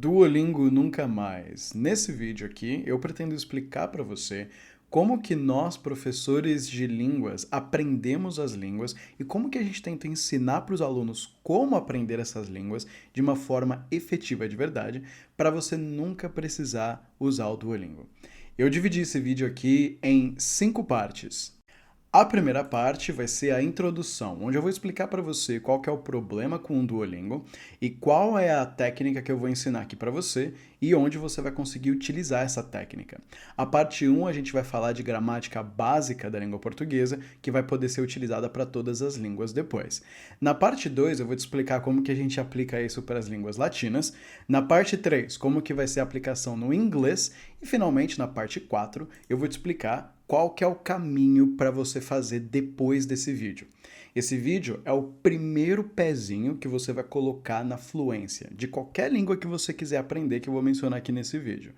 Duolingo nunca mais. Nesse vídeo aqui, eu pretendo explicar para você como que nós, professores de línguas, aprendemos as línguas e como que a gente tenta ensinar para os alunos como aprender essas línguas de uma forma efetiva de verdade, para você nunca precisar usar o Duolingo. Eu dividi esse vídeo aqui em 5 partes. A primeira parte vai ser a introdução, onde eu vou explicar para você qual que é o problema com o Duolingo e qual é a técnica que eu vou ensinar aqui para você e onde você vai conseguir utilizar essa técnica. A parte 1 a gente vai falar de gramática básica da língua portuguesa, que vai poder ser utilizada para todas as línguas depois. Na parte 2 eu vou te explicar como que a gente aplica isso para as línguas latinas. Na parte 3, como que vai ser a aplicação no inglês. E finalmente, na parte 4, eu vou te explicar qual que é o caminho para você fazer depois desse vídeo. Esse vídeo é o primeiro pezinho que você vai colocar na fluência de qualquer língua que você quiser aprender, que eu vou mencionar aqui nesse vídeo.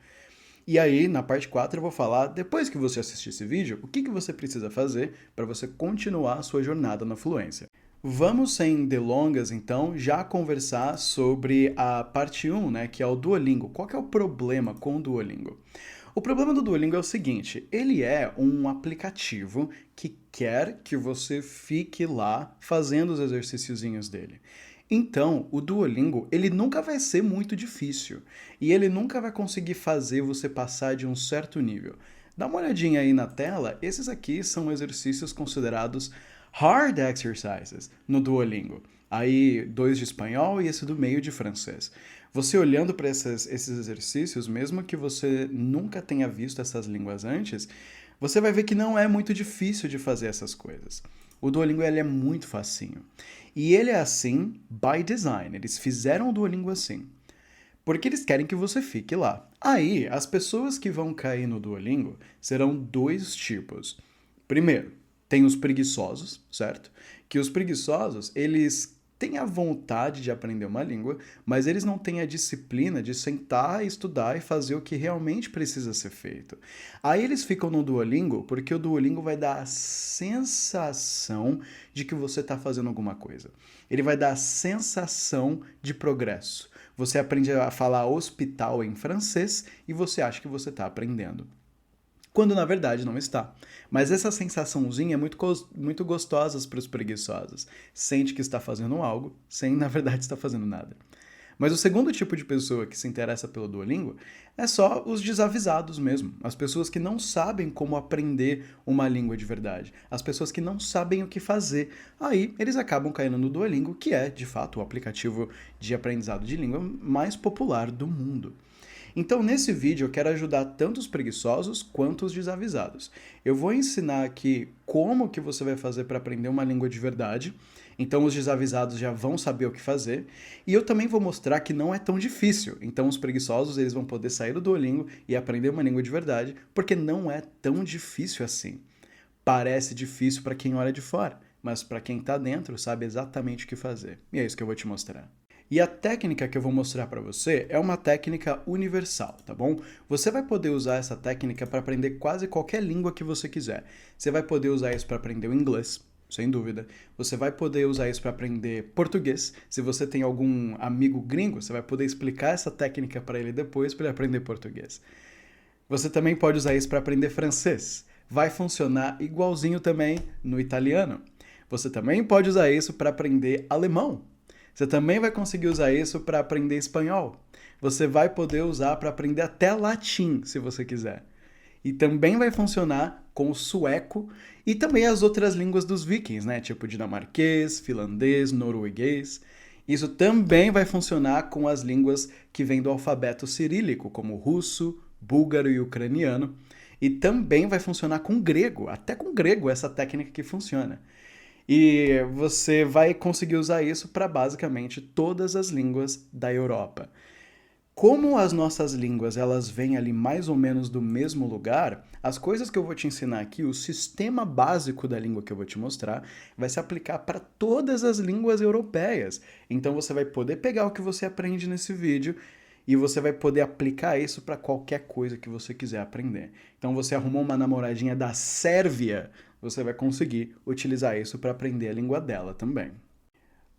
E aí, na parte 4, eu vou falar, depois que você assistir esse vídeo, o que você precisa fazer para você continuar a sua jornada na fluência. Vamos, sem delongas, então, já conversar sobre a parte 1, né, que é o Duolingo. Qual que é o problema com o Duolingo? O problema do Duolingo é o seguinte, ele é um aplicativo que quer que você fique lá fazendo os exercíciozinhos dele. Então, o Duolingo, ele nunca vai ser muito difícil e ele nunca vai conseguir fazer você passar de um certo nível. Dá uma olhadinha aí na tela, esses aqui são exercícios considerados hard exercises no Duolingo. Aí, 2 de espanhol e esse do meio de francês. Você olhando para esses exercícios, mesmo que você nunca tenha visto essas línguas antes, você vai ver que não é muito difícil de fazer essas coisas. O Duolingo ele é muito facinho. E ele é assim by design. Eles fizeram o Duolingo assim. Porque eles querem que você fique lá. Aí, as pessoas que vão cair no Duolingo serão 2 tipos. Primeiro, tem os preguiçosos, certo? Que os preguiçosos, eles têm a vontade de aprender uma língua, mas eles não têm a disciplina de sentar, estudar e fazer o que realmente precisa ser feito. Aí eles ficam no Duolingo porque o Duolingo vai dar a sensação de que você está fazendo alguma coisa. Ele vai dar a sensação de progresso. Você aprende a falar hospital em francês e você acha que você está aprendendo, quando na verdade não está. Mas essa sensaçãozinha é muito gostosa para os preguiçosos. Sente que está fazendo algo, sem na verdade estar fazendo nada. Mas o segundo tipo de pessoa que se interessa pelo Duolingo é só os desavisados mesmo. As pessoas que não sabem como aprender uma língua de verdade. As pessoas que não sabem o que fazer. Aí eles acabam caindo no Duolingo, que é, de fato, o aplicativo de aprendizado de língua mais popular do mundo. Então, nesse vídeo, eu quero ajudar tanto os preguiçosos quanto os desavisados. Eu vou ensinar aqui como que você vai fazer para aprender uma língua de verdade. Então, os desavisados já vão saber o que fazer. E eu também vou mostrar que não é tão difícil. Então, os preguiçosos eles vão poder sair do Duolingo e aprender uma língua de verdade, porque não é tão difícil assim. Parece difícil para quem olha de fora, mas para quem está dentro sabe exatamente o que fazer. E é isso que eu vou te mostrar. E a técnica que eu vou mostrar para você é uma técnica universal, tá bom? Você vai poder usar essa técnica para aprender quase qualquer língua que você quiser. Você vai poder usar isso para aprender o inglês, sem dúvida. Você vai poder usar isso para aprender português. Se você tem algum amigo gringo, você vai poder explicar essa técnica para ele depois para ele aprender português. Você também pode usar isso para aprender francês. Vai funcionar igualzinho também no italiano. Você também pode usar isso para aprender alemão. Você também vai conseguir usar isso para aprender espanhol. Você vai poder usar para aprender até latim, se você quiser. E também vai funcionar com o sueco e também as outras línguas dos vikings, né? Tipo dinamarquês, finlandês, norueguês. Isso também vai funcionar com as línguas que vêm do alfabeto cirílico, como russo, búlgaro e ucraniano. E também vai funcionar com grego. Até com grego essa técnica que funciona. E você vai conseguir usar isso para basicamente todas as línguas da Europa. Como as nossas línguas elas vêm ali mais ou menos do mesmo lugar, as coisas que eu vou te ensinar aqui, o sistema básico da língua que eu vou te mostrar, vai se aplicar para todas as línguas europeias. Então você vai poder pegar o que você aprende nesse vídeo e você vai poder aplicar isso para qualquer coisa que você quiser aprender. Então você arrumou uma namoradinha da Sérvia, você vai conseguir utilizar isso para aprender a língua dela também.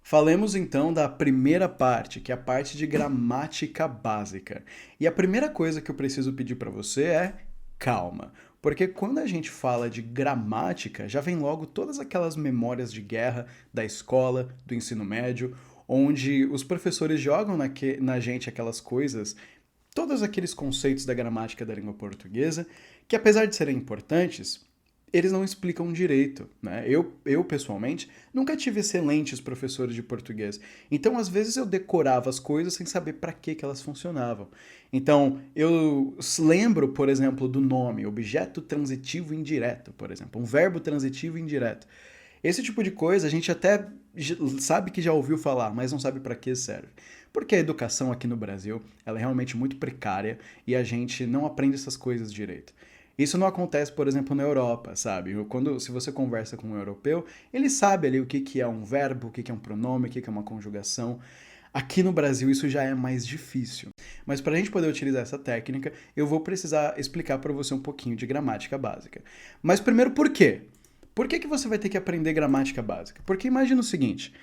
Falemos então da primeira parte, que é a parte de gramática básica. E a primeira coisa que eu preciso pedir para você é calma. Porque quando a gente fala de gramática, já vem logo todas aquelas memórias de guerra da escola, do ensino médio, onde os professores jogam na gente aquelas coisas, todos aqueles conceitos da gramática da língua portuguesa, que apesar de serem importantes, eles não explicam direito, né? Eu, pessoalmente, nunca tive excelentes professores de português. Então, às vezes, eu decorava as coisas sem saber para que elas funcionavam. Então, eu lembro, por exemplo, do nome, objeto transitivo indireto, por exemplo, um verbo transitivo indireto. Esse tipo de coisa a gente até sabe que já ouviu falar, mas não sabe para que serve. Porque a educação aqui no Brasil, ela é realmente muito precária e a gente não aprende essas coisas direito. Isso não acontece, por exemplo, na Europa, sabe? Se você conversa com um europeu, ele sabe ali o que, que é um verbo, o que, que é um pronome, o que, que é uma conjugação. Aqui no Brasil isso já é mais difícil. Mas para a gente poder utilizar essa técnica, eu vou precisar explicar para você um pouquinho de gramática básica. Mas primeiro, por quê? Por que, que você vai ter que aprender gramática básica? Porque imagina o seguinte: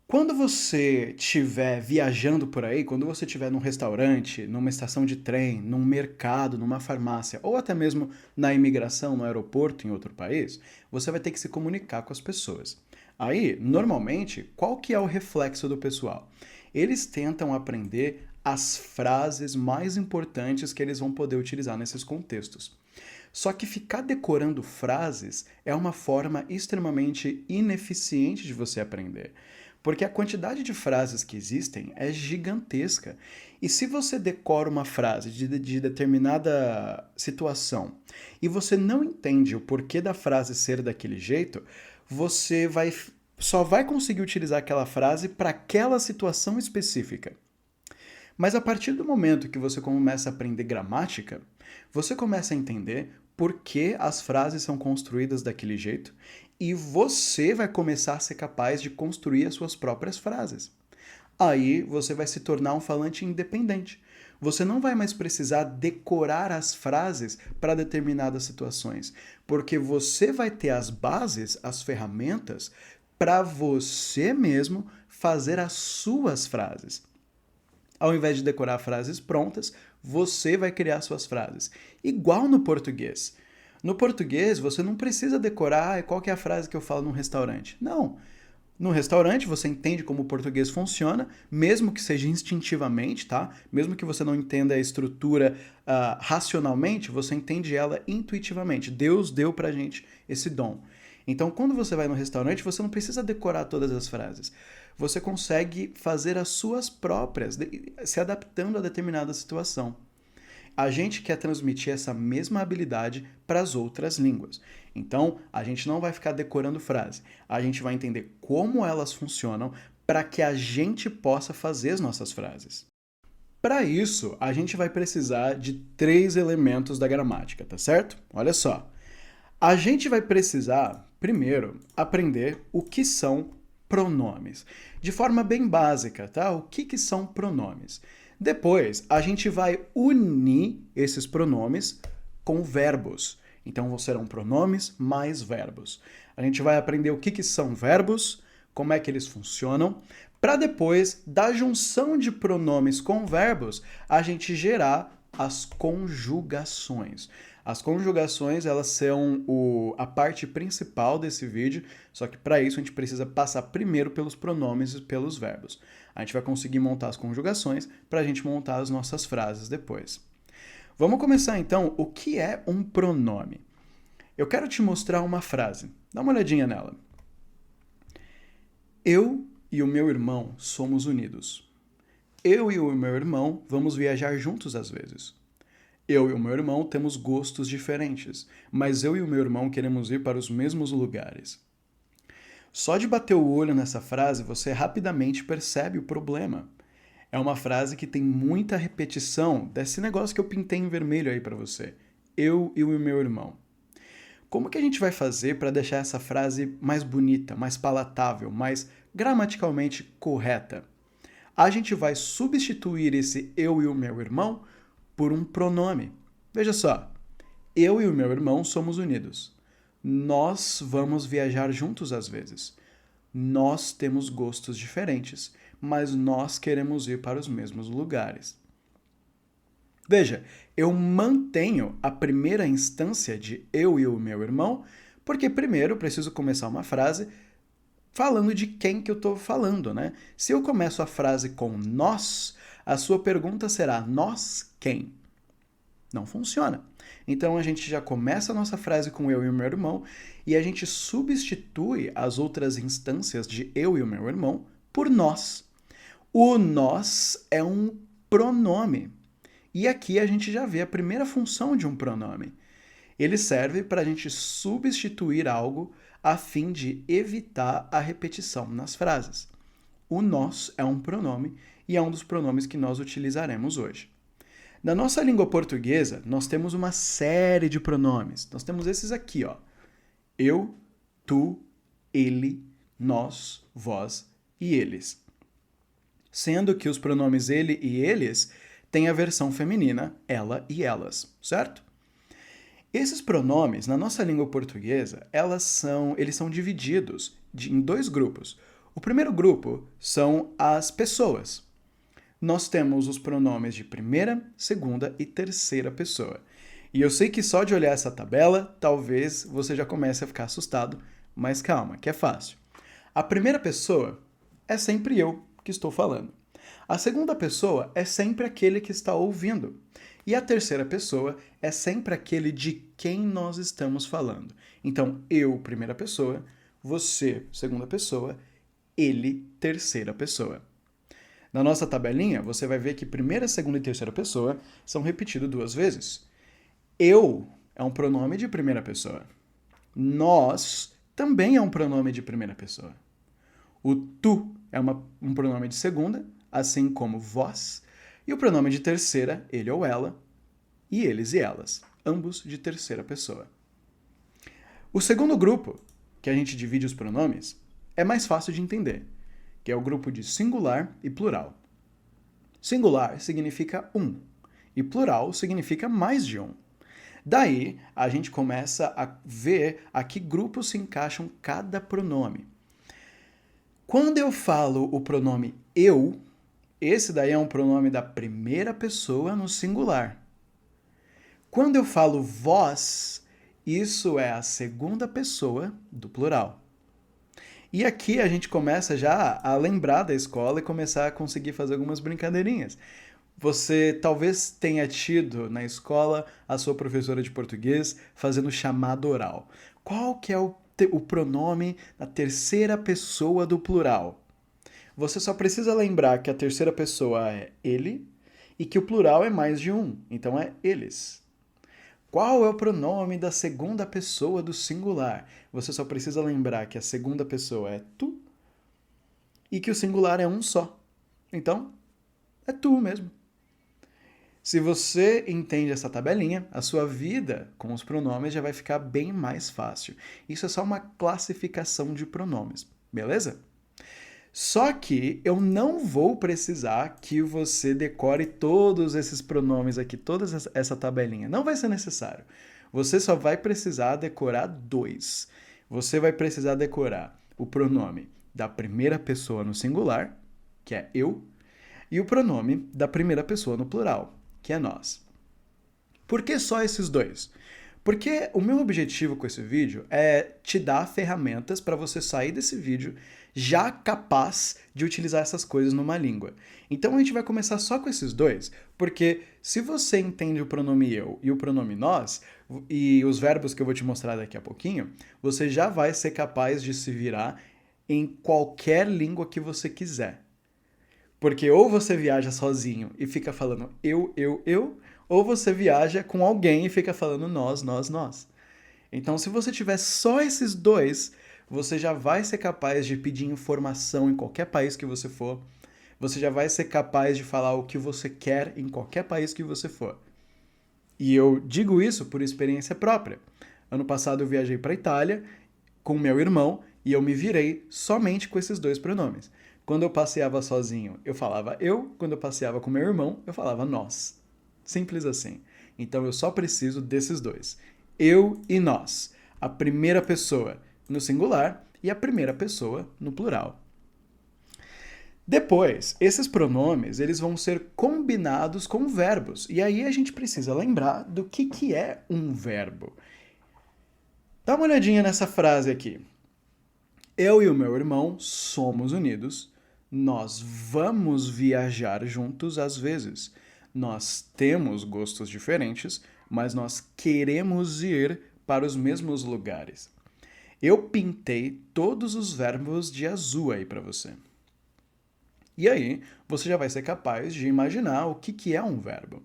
quando você estiver viajando por aí, quando você estiver num restaurante, numa estação de trem, num mercado, numa farmácia, ou até mesmo na imigração, no aeroporto em outro país, você vai ter que se comunicar com as pessoas. Aí, normalmente, qual que é o reflexo do pessoal? Eles tentam aprender as frases mais importantes que eles vão poder utilizar nesses contextos. Só que ficar decorando frases é uma forma extremamente ineficiente de você aprender. Porque a quantidade de frases que existem é gigantesca. E se você decora uma frase de determinada situação e você não entende o porquê da frase ser daquele jeito, só vai conseguir utilizar aquela frase para aquela situação específica. Mas a partir do momento que você começa a aprender gramática, você começa a entender por que as frases são construídas daquele jeito e você vai começar a ser capaz de construir as suas próprias frases. Aí você vai se tornar um falante independente. Você não vai mais precisar decorar as frases para determinadas situações, porque você vai ter as bases, as ferramentas, para você mesmo fazer as suas frases. Ao invés de decorar frases prontas, você vai criar suas frases. Igual no português. No português, você não precisa decorar qual que é a frase que eu falo num restaurante. Não. No restaurante, você entende como o português funciona, mesmo que seja instintivamente, tá? Mesmo que você não entenda a estrutura racionalmente, você entende ela intuitivamente. Deus deu pra gente esse dom. Então, quando você vai no restaurante, você não precisa decorar todas as frases. Você consegue fazer as suas próprias, se adaptando a determinada situação. A gente quer transmitir essa mesma habilidade para as outras línguas. Então, a gente não vai ficar decorando frase. A gente vai entender como elas funcionam para que a gente possa fazer as nossas frases. Para isso, a gente vai precisar de 3 elementos da gramática, tá certo? Olha só. A gente vai precisar, primeiro, aprender o que são pronomes. De forma bem básica, tá? O que são pronomes? Depois, a gente vai unir esses pronomes com verbos. Então, serão pronomes mais verbos. A gente vai aprender o que são verbos, como é que eles funcionam, para depois, da junção de pronomes com verbos, a gente gerar as conjugações. As conjugações, elas são a parte principal desse vídeo, só que para isso a gente precisa passar primeiro pelos pronomes e pelos verbos. A gente vai conseguir montar as conjugações para a gente montar as nossas frases depois. Vamos começar então, o que é um pronome? Eu quero te mostrar uma frase. Dá uma olhadinha nela. Eu e o meu irmão somos unidos. Eu e o meu irmão vamos viajar juntos às vezes. Eu e o meu irmão temos gostos diferentes, mas eu e o meu irmão queremos ir para os mesmos lugares. Só de bater o olho nessa frase, você rapidamente percebe o problema. É uma frase que tem muita repetição desse negócio que eu pintei em vermelho aí para você. Eu e o meu irmão. Como que a gente vai fazer para deixar essa frase mais bonita, mais palatável, mais gramaticalmente correta? A gente vai substituir esse eu e o meu irmão por um pronome. Veja só, eu e o meu irmão somos unidos. Nós vamos viajar juntos às vezes. Nós temos gostos diferentes, mas nós queremos ir para os mesmos lugares. Veja, eu mantenho a primeira instância de eu e o meu irmão, porque primeiro eu preciso começar uma frase falando de quem que eu estou falando, né? Se eu começo a frase com nós, a sua pergunta será nós quem? Não funciona. Então a gente já começa a nossa frase com eu e o meu irmão e a gente substitui as outras instâncias de eu e o meu irmão por nós. O nós é um pronome. E aqui a gente já vê a primeira função de um pronome. Ele serve para a gente substituir algo a fim de evitar a repetição nas frases. O nós é um pronome e é um dos pronomes que nós utilizaremos hoje. Na nossa língua portuguesa, nós temos uma série de pronomes. Nós temos esses aqui, ó. Eu, tu, ele, nós, vós e eles. Sendo que os pronomes ele e eles têm a versão feminina, ela e elas, certo? Esses pronomes, na nossa língua portuguesa, eles são divididos em dois grupos. O primeiro grupo são as pessoas. Nós temos os pronomes de primeira, segunda e terceira pessoa. E eu sei que só de olhar essa tabela, talvez você já comece a ficar assustado, mas calma, que é fácil. A primeira pessoa é sempre eu que estou falando. A segunda pessoa é sempre aquele que está ouvindo. E a terceira pessoa é sempre aquele de quem nós estamos falando. Então, eu, primeira pessoa, você, segunda pessoa, ele, terceira pessoa. Na nossa tabelinha, você vai ver que primeira, segunda e terceira pessoa são repetidos 2 vezes. Eu é um pronome de primeira pessoa. Nós também é um pronome de primeira pessoa. O tu é um pronome de segunda, assim como vós. E o pronome de terceira, ele ou ela, e eles e elas, ambos de terceira pessoa. O segundo grupo, que a gente divide os pronomes, é mais fácil de entender, que é o grupo de singular e plural. Singular significa um, e plural significa mais de um. Daí, a gente começa a ver a que grupo se encaixam cada pronome. Quando eu falo o pronome eu, esse daí é um pronome da primeira pessoa no singular. Quando eu falo vós, isso é a segunda pessoa do plural. E aqui a gente começa já a lembrar da escola e começar a conseguir fazer algumas brincadeirinhas. Você talvez tenha tido na escola a sua professora de português fazendo chamada oral. Qual que é o pronome da terceira pessoa do plural? Você só precisa lembrar que a terceira pessoa é ele e que o plural é mais de um, então é eles. Qual é o pronome da segunda pessoa do singular? Você só precisa lembrar que a segunda pessoa é tu e que o singular é um só. Então, é tu mesmo. Se você entende essa tabelinha, a sua vida com os pronomes já vai ficar bem mais fácil. Isso é só uma classificação de pronomes, beleza? Só que eu não vou precisar que você decore todos esses pronomes aqui, toda essa tabelinha. Não vai ser necessário. Você só vai precisar decorar 2. Você vai precisar decorar o pronome da primeira pessoa no singular, que é eu, e o pronome da primeira pessoa no plural, que é nós. Por que só esses 2? Porque o meu objetivo com esse vídeo é te dar ferramentas para você sair desse vídeo já capaz de utilizar essas coisas numa língua. Então a gente vai começar só com esses 2, porque se você entende o pronome eu e o pronome nós, e os verbos que eu vou te mostrar daqui a pouquinho, você já vai ser capaz de se virar em qualquer língua que você quiser. Porque ou você viaja sozinho e fica falando eu, ou você viaja com alguém e fica falando nós, nós, nós. Então, se você tiver só esses 2, você já vai ser capaz de pedir informação em qualquer país que você for. Você já vai ser capaz de falar o que você quer em qualquer país que você for. E eu digo isso por experiência própria. Ano passado eu viajei para a Itália com meu irmão e eu me virei somente com esses 2 pronomes. Quando eu passeava sozinho, eu falava eu. Quando eu passeava com meu irmão, eu falava nós. Simples assim. Então eu só preciso desses 2. Eu e nós. A primeira pessoa no singular e a primeira pessoa no plural. Depois, esses pronomes eles vão ser combinados com verbos. E aí a gente precisa lembrar do que é um verbo. Dá uma olhadinha nessa frase aqui. Eu e o meu irmão somos unidos. Nós vamos viajar juntos às vezes. Nós temos gostos diferentes, mas nós queremos ir para os mesmos lugares. Eu pintei todos os verbos de azul aí para você. E aí, você já vai ser capaz de imaginar o que é um verbo.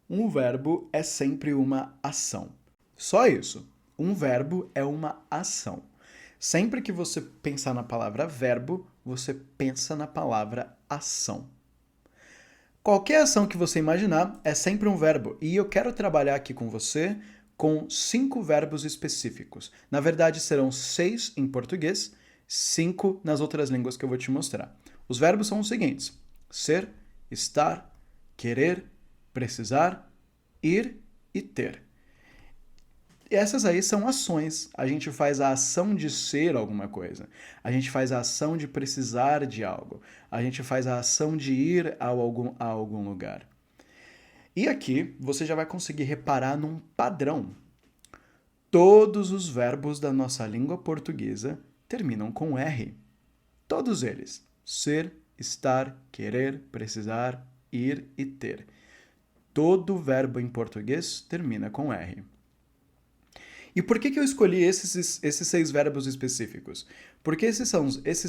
Um verbo é sempre uma ação. Só isso. Um verbo é uma ação. Sempre que você pensar na palavra verbo, você pensa na palavra ação. Qualquer ação que você imaginar é sempre um verbo. E eu quero trabalhar aqui com você com 5 verbos específicos. Na verdade, serão 6 em português, 5 nas outras línguas que eu vou te mostrar. Os verbos são os seguintes: ser, estar, querer, precisar, ir e ter. E essas aí são ações. A gente faz a ação de ser alguma coisa. A gente faz a ação de precisar de algo. A gente faz a ação de ir a algum lugar. E aqui você já vai conseguir reparar num padrão. Todos os verbos da nossa língua portuguesa terminam com R. Todos eles. Ser, estar, querer, precisar, ir e ter. Todo verbo em português termina com R. E por que eu escolhi esses 6 verbos específicos? Porque esses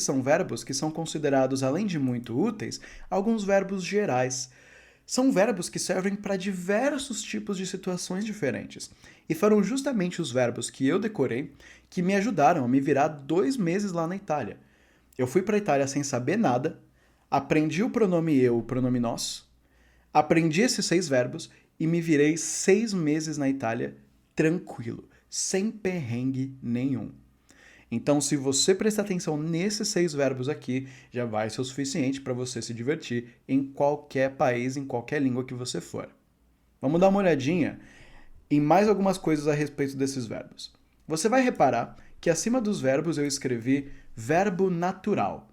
são verbos que são considerados, além de muito úteis, alguns verbos gerais. São verbos que servem para diversos tipos de situações diferentes. E foram justamente os verbos que eu decorei que me ajudaram a me virar 2 meses lá na Itália. Eu fui para a Itália sem saber nada, aprendi o pronome eu, o pronome nós, aprendi esses 6 verbos e me virei 6 meses na Itália tranquilo, sem perrengue nenhum. Então, se você prestar atenção nesses 6 verbos aqui, já vai ser o suficiente para você se divertir em qualquer país, em qualquer língua que você for. Vamos dar uma olhadinha em mais algumas coisas a respeito desses verbos. Você vai reparar que acima dos verbos eu escrevi verbo natural.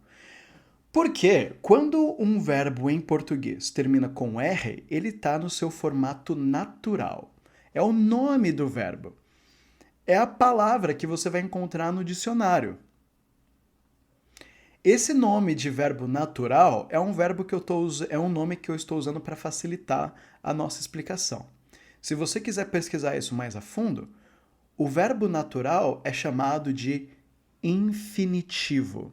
Porque quando um verbo em português termina com R, ele está no seu formato natural. É o nome do verbo. É a palavra que você vai encontrar no dicionário. Esse nome de verbo natural é um nome que eu estou usando para facilitar a nossa explicação. Se você quiser pesquisar isso mais a fundo, o verbo natural é chamado de infinitivo.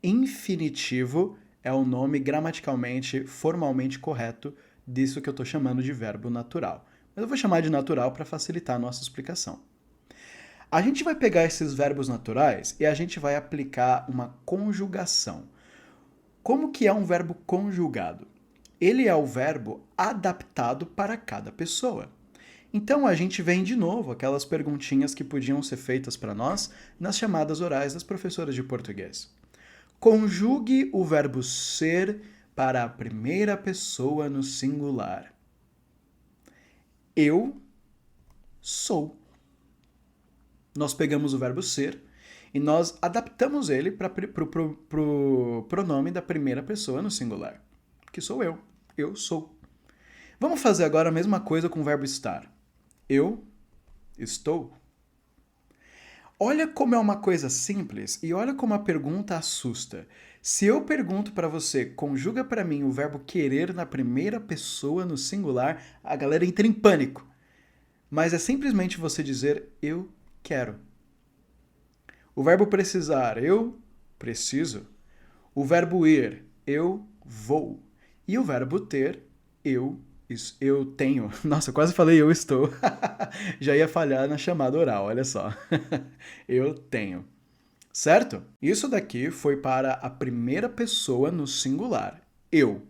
Infinitivo é o nome gramaticalmente, formalmente correto disso que eu estou chamando de verbo natural. Mas eu vou chamar de natural para facilitar a nossa explicação. A gente vai pegar esses verbos naturais e a gente vai aplicar uma conjugação. Como que é um verbo conjugado? Ele é o verbo adaptado para cada pessoa. Então a gente vem de novo aquelas perguntinhas que podiam ser feitas para nós nas chamadas orais das professoras de português. Conjugue o verbo ser para a primeira pessoa no singular. Eu sou. Nós pegamos o verbo ser e nós adaptamos ele para o pronome da primeira pessoa no singular, que sou eu. Eu sou. Vamos fazer agora a mesma coisa com o verbo estar. Eu estou. Olha como é uma coisa simples e olha como a pergunta assusta. Se eu pergunto para você, conjuga para mim o verbo querer na primeira pessoa no singular, a galera entra em pânico. Mas é simplesmente você dizer eu quero. O verbo precisar, eu preciso. O verbo ir, eu vou. E o verbo ter, eu tenho. Nossa, eu quase falei eu estou. Já ia falhar na chamada oral, olha só. Eu tenho. Certo? Isso daqui foi para a primeira pessoa no singular. Eu.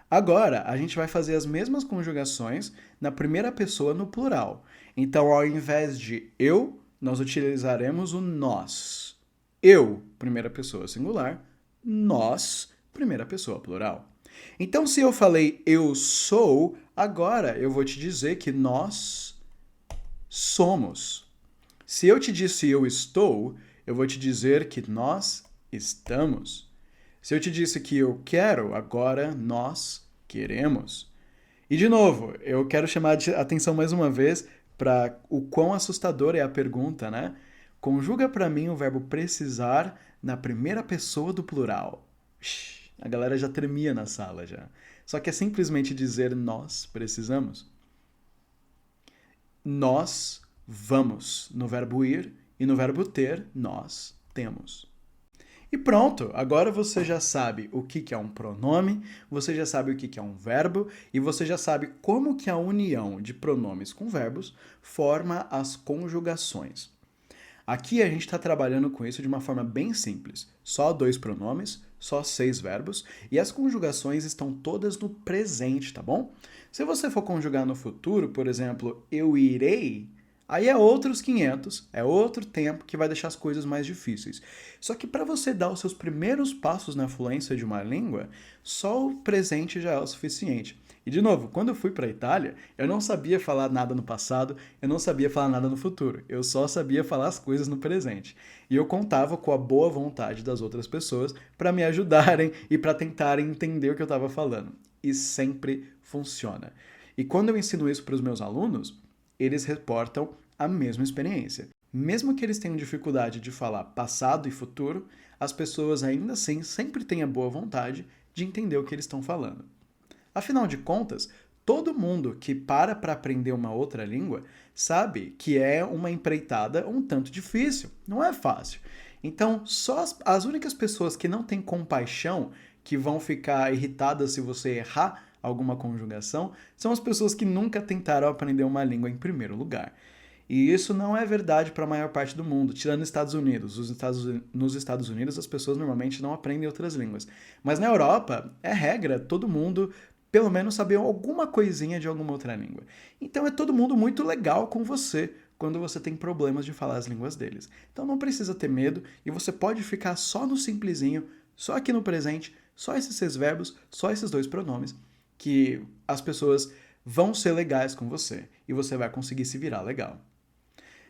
Agora, a gente vai fazer as mesmas conjugações na primeira pessoa no plural. Então, ao invés de eu, nós utilizaremos o nós. Eu, primeira pessoa singular. Nós, primeira pessoa plural. Então, se eu falei eu sou, agora eu vou te dizer que nós somos. Se eu te disse eu estou, eu vou te dizer que nós estamos. Se eu te disse que eu quero, agora nós queremos. E de novo, eu quero chamar a atenção mais uma vez para o quão assustadora é a pergunta, né? Conjuga para mim o verbo precisar na primeira pessoa do plural. A galera já tremia na sala já. Só que é simplesmente dizer nós precisamos. Nós vamos no verbo ir e no verbo ter nós temos. E pronto, agora você já sabe o que é um pronome, você já sabe o que é um verbo e você já sabe como que a união de pronomes com verbos forma as conjugações. Aqui a gente está trabalhando com isso de uma forma bem simples. Só 2 pronomes, só 6 verbos, e as conjugações estão todas no presente, tá bom? Se você for conjugar no futuro, por exemplo, eu irei, aí é outros 500, é outro tempo que vai deixar as coisas mais difíceis. Só que para você dar os seus primeiros passos na fluência de uma língua, só o presente já é o suficiente. E de novo, quando eu fui para a Itália, eu não sabia falar nada no passado, eu não sabia falar nada no futuro, eu só sabia falar as coisas no presente. E eu contava com a boa vontade das outras pessoas para me ajudarem e para tentarem entender o que eu estava falando. E sempre funciona. E quando eu ensino isso para os meus alunos, eles reportam a mesma experiência. Mesmo que eles tenham dificuldade de falar passado e futuro, as pessoas ainda assim sempre têm a boa vontade de entender o que eles estão falando. Afinal de contas, todo mundo que para aprender uma outra língua sabe que é uma empreitada um tanto difícil, não é fácil. Então, só as únicas pessoas que não têm compaixão, que vão ficar irritadas se você errar alguma conjugação, são as pessoas que nunca tentaram aprender uma língua em primeiro lugar. E isso não é verdade para a maior parte do mundo, tirando os Estados Unidos. Nos Estados Unidos, as pessoas normalmente não aprendem outras línguas. Mas na Europa, é regra, todo mundo pelo menos saber alguma coisinha de alguma outra língua. Então é todo mundo muito legal com você quando você tem problemas de falar as línguas deles. Então não precisa ter medo e você pode ficar só no simplesinho, só aqui no presente, só esses 6 verbos, só esses 2 pronomes, que as pessoas vão ser legais com você e você vai conseguir se virar legal.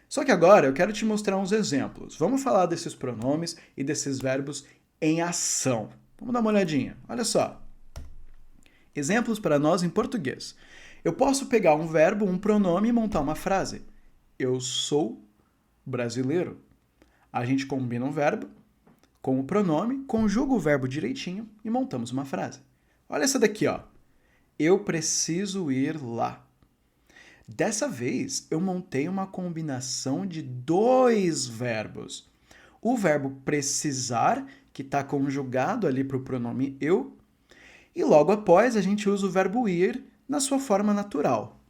Só que agora eu quero te mostrar uns exemplos. Vamos falar desses pronomes e desses verbos em ação. Vamos dar uma olhadinha. Olha só. Exemplos para nós em português. Eu posso pegar um verbo, um pronome e montar uma frase. Eu sou brasileiro. A gente combina um verbo com o pronome, conjuga o verbo direitinho e montamos uma frase. Olha essa daqui, ó. Eu preciso ir lá. Dessa vez, eu montei uma combinação de 2 verbos. O verbo precisar, que está conjugado ali para o pronome eu, e logo após a gente usa o verbo ir na sua forma natural.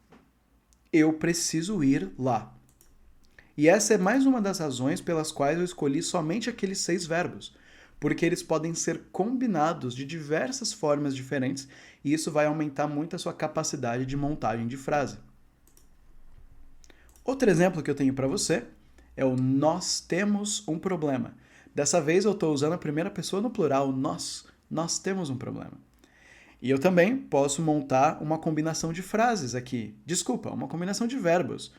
Eu preciso ir lá. E essa é mais uma das razões pelas quais eu escolhi somente aqueles 6 verbos, porque eles podem ser combinados de diversas formas diferentes e isso vai aumentar muito a sua capacidade de montagem de frase. Outro exemplo que eu tenho para você é o nós temos um problema. Dessa vez eu estou usando a primeira pessoa no plural, nós. Nós temos um problema. E eu também posso montar uma combinação de frases aqui. Desculpa, uma combinação de verbos.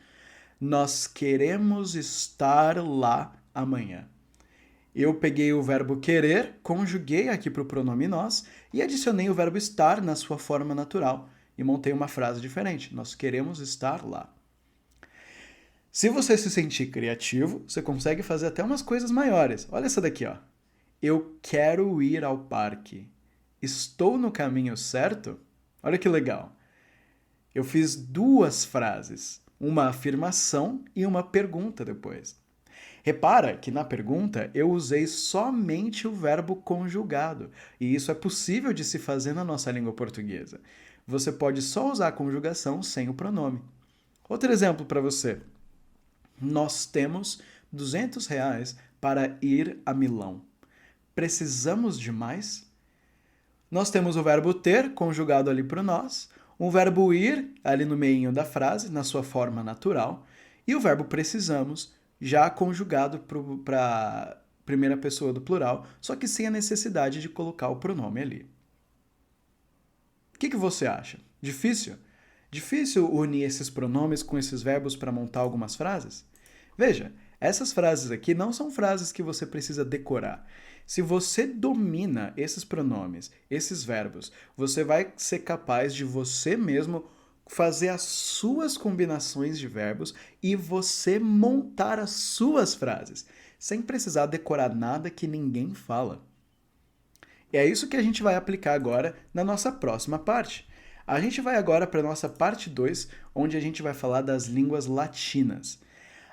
Nós queremos estar lá amanhã. Eu peguei o verbo querer, conjuguei aqui para o pronome nós e adicionei o verbo estar na sua forma natural e montei uma frase diferente. Nós queremos estar lá. Se você se sentir criativo, você consegue fazer até umas coisas maiores. Olha essa daqui, ó. Eu quero ir ao parque. Estou no caminho certo? Olha que legal. Eu fiz 2 frases, uma afirmação e uma pergunta depois. Repara que na pergunta eu usei somente o verbo conjugado, e isso é possível de se fazer na nossa língua portuguesa. Você pode só usar a conjugação sem o pronome. Outro exemplo para você. Nós temos R$ 200 para ir a Milão. Precisamos de mais? Nós temos o verbo ter, conjugado ali para o nós, o verbo ir, ali no meio da frase, na sua forma natural, e o verbo precisamos, já conjugado para a primeira pessoa do plural, só que sem a necessidade de colocar o pronome ali. O que você acha? Difícil? Difícil unir esses pronomes com esses verbos para montar algumas frases? Veja, Essas frases aqui não são frases que você precisa decorar. Se você domina esses pronomes, esses verbos, você vai ser capaz de você mesmo fazer as suas combinações de verbos e você montar as suas frases, sem precisar decorar nada que ninguém fala. E é isso que a gente vai aplicar agora na nossa próxima parte. A gente vai agora para a nossa parte 2, onde a gente vai falar das línguas latinas.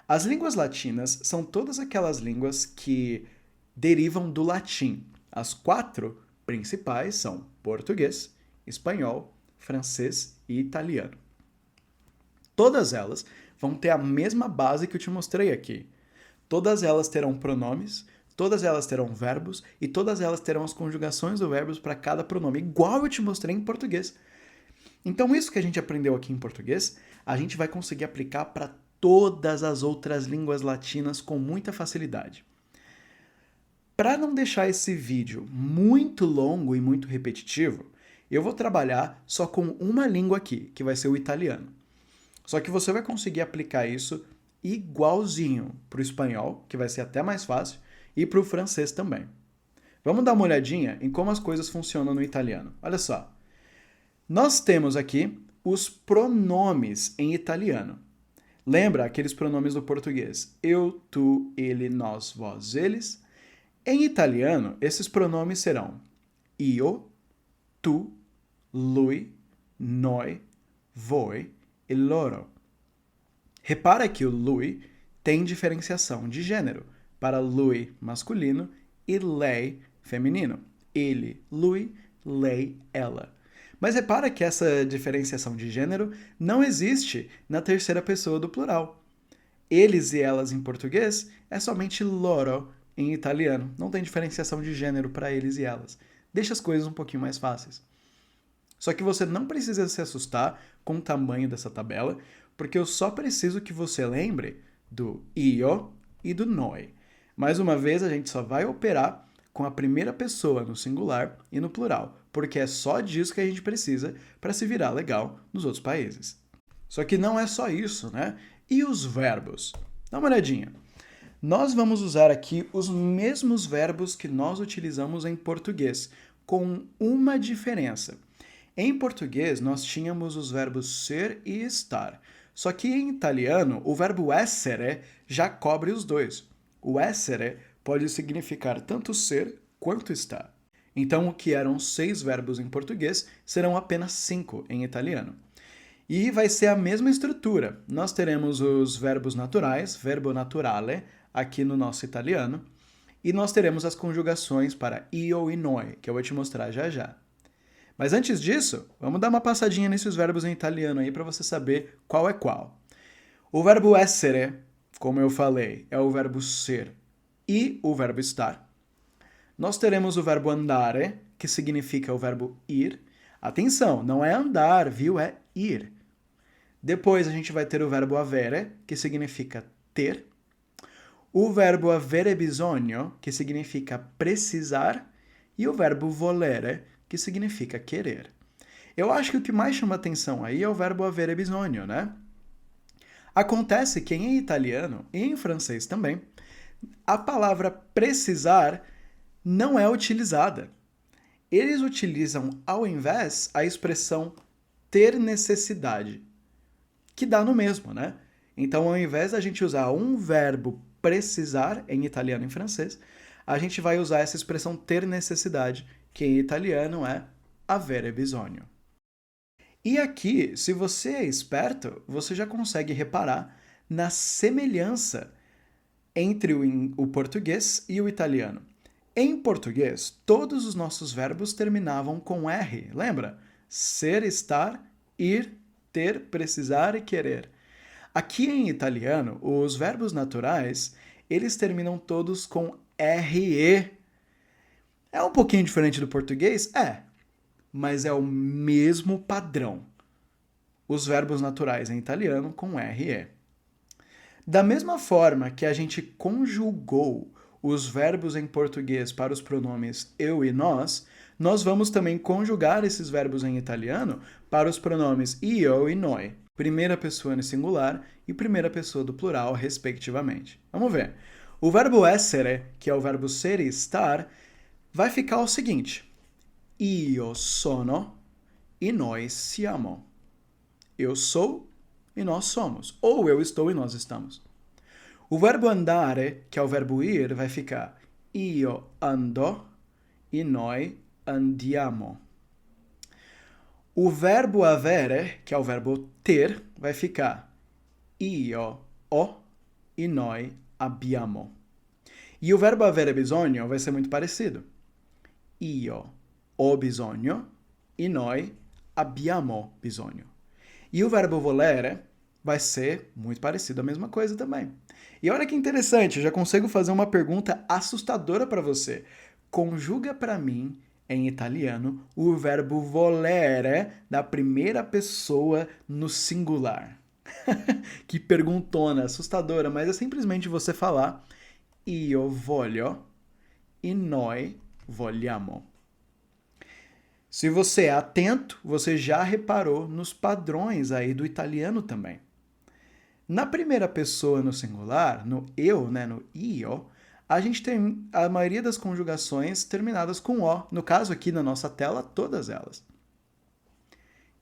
As línguas latinas são todas aquelas línguas que derivam do latim. As 4 principais são português, espanhol, francês e italiano. Todas elas vão ter a mesma base que eu te mostrei aqui. Todas elas terão pronomes, todas elas terão verbos e todas elas terão as conjugações do verbos para cada pronome, igual eu te mostrei em português. Então, isso que a gente aprendeu aqui em português, a gente vai conseguir aplicar para todas as outras línguas latinas com muita facilidade. Para não deixar esse vídeo muito longo e muito repetitivo, eu vou trabalhar só com uma língua aqui, que vai ser o italiano. Só que você vai conseguir aplicar isso igualzinho para o espanhol, que vai ser até mais fácil, e para o francês também. Vamos dar uma olhadinha em como as coisas funcionam no italiano. Olha só. Nós temos aqui os pronomes em italiano. Lembra aqueles pronomes do português? Eu, tu, ele, nós, vós, eles. Em italiano, esses pronomes serão io, tu, lui, noi, voi e loro. Repara que o lui tem diferenciação de gênero para lui masculino e lei feminino. Ele, lui, lei, ela. Mas repara que essa diferenciação de gênero não existe na terceira pessoa do plural. Eles e elas em português é somente loro em italiano. Não tem diferenciação de gênero para eles e elas. Deixa as coisas um pouquinho mais fáceis. Só que você não precisa se assustar com o tamanho dessa tabela, porque eu só preciso que você lembre do io e do noi. Mais uma vez, a gente só vai operar com a primeira pessoa no singular e no plural, porque é só disso que a gente precisa para se virar legal nos outros países. Só que não é só isso, né? E os verbos? Dá uma olhadinha. Nós vamos usar aqui os mesmos verbos que nós utilizamos em português, com uma diferença. Em português, nós tínhamos os verbos ser e estar. Só que em italiano, o verbo essere já cobre os dois. O essere pode significar tanto ser quanto estar. Então, o que eram 6 verbos em português serão apenas 5 em italiano. E vai ser a mesma estrutura. Nós teremos os verbos naturais, verbo naturale, aqui no nosso italiano, e nós teremos as conjugações para io e noi, que eu vou te mostrar já já. Mas antes disso, vamos dar uma passadinha nesses verbos em italiano aí para você saber qual é qual. O verbo essere, como eu falei, é o verbo ser e o verbo estar. Nós teremos o verbo andare, que significa o verbo ir. Atenção, não é andar, viu? É ir. Depois a gente vai ter o verbo avere, que significa ter. O verbo avere bisogno, que significa precisar. E o verbo volere, que significa querer. Eu acho que o que mais chama atenção aí é o verbo avere bisogno, né? Acontece que em italiano e em francês também, a palavra precisar não é utilizada. Eles utilizam, ao invés, a expressão ter necessidade, que dá no mesmo, né? Então, ao invés da gente usar um verbo precisar em italiano e em francês, a gente vai usar essa expressão ter necessidade, que em italiano é avere bisogno. E aqui, se você é esperto, você já consegue reparar na semelhança entre o português e o italiano. Em português, todos os nossos verbos terminavam com R, lembra? Ser, estar, ir, ter, precisar e querer. Aqui em italiano, os verbos naturais, eles terminam todos com RE. É um pouquinho diferente do português? É, mas é o mesmo padrão. Os verbos naturais em italiano com RE. Da mesma forma que a gente conjugou os verbos em português para os pronomes eu e nós, nós vamos também conjugar esses verbos em italiano para os pronomes io e noi, primeira pessoa no singular e primeira pessoa do plural, respectivamente. Vamos ver. O verbo essere, que é o verbo ser e estar, vai ficar o seguinte: io sono e noi siamo. Eu sou e nós somos. Ou eu estou e nós estamos. O verbo andare, que é o verbo ir, vai ficar io ando e noi andiamo. O verbo avere, que é o verbo ter, vai ficar io ho e noi abbiamo. E o verbo avere bisogno vai ser muito parecido. Io ho bisogno e noi abbiamo bisogno. E o verbo volere vai ser muito parecido, a mesma coisa também. E olha que interessante, eu já consigo fazer uma pergunta assustadora para você. Conjuga para mim, em italiano, o verbo volere da primeira pessoa no singular. Que perguntona, assustadora, mas é simplesmente você falar io voglio e noi vogliamo. Se você é atento, você já reparou nos padrões aí do italiano também. Na primeira pessoa no singular, no eu, né, no io, a gente tem a maioria das conjugações terminadas com o. No caso aqui na nossa tela, todas elas.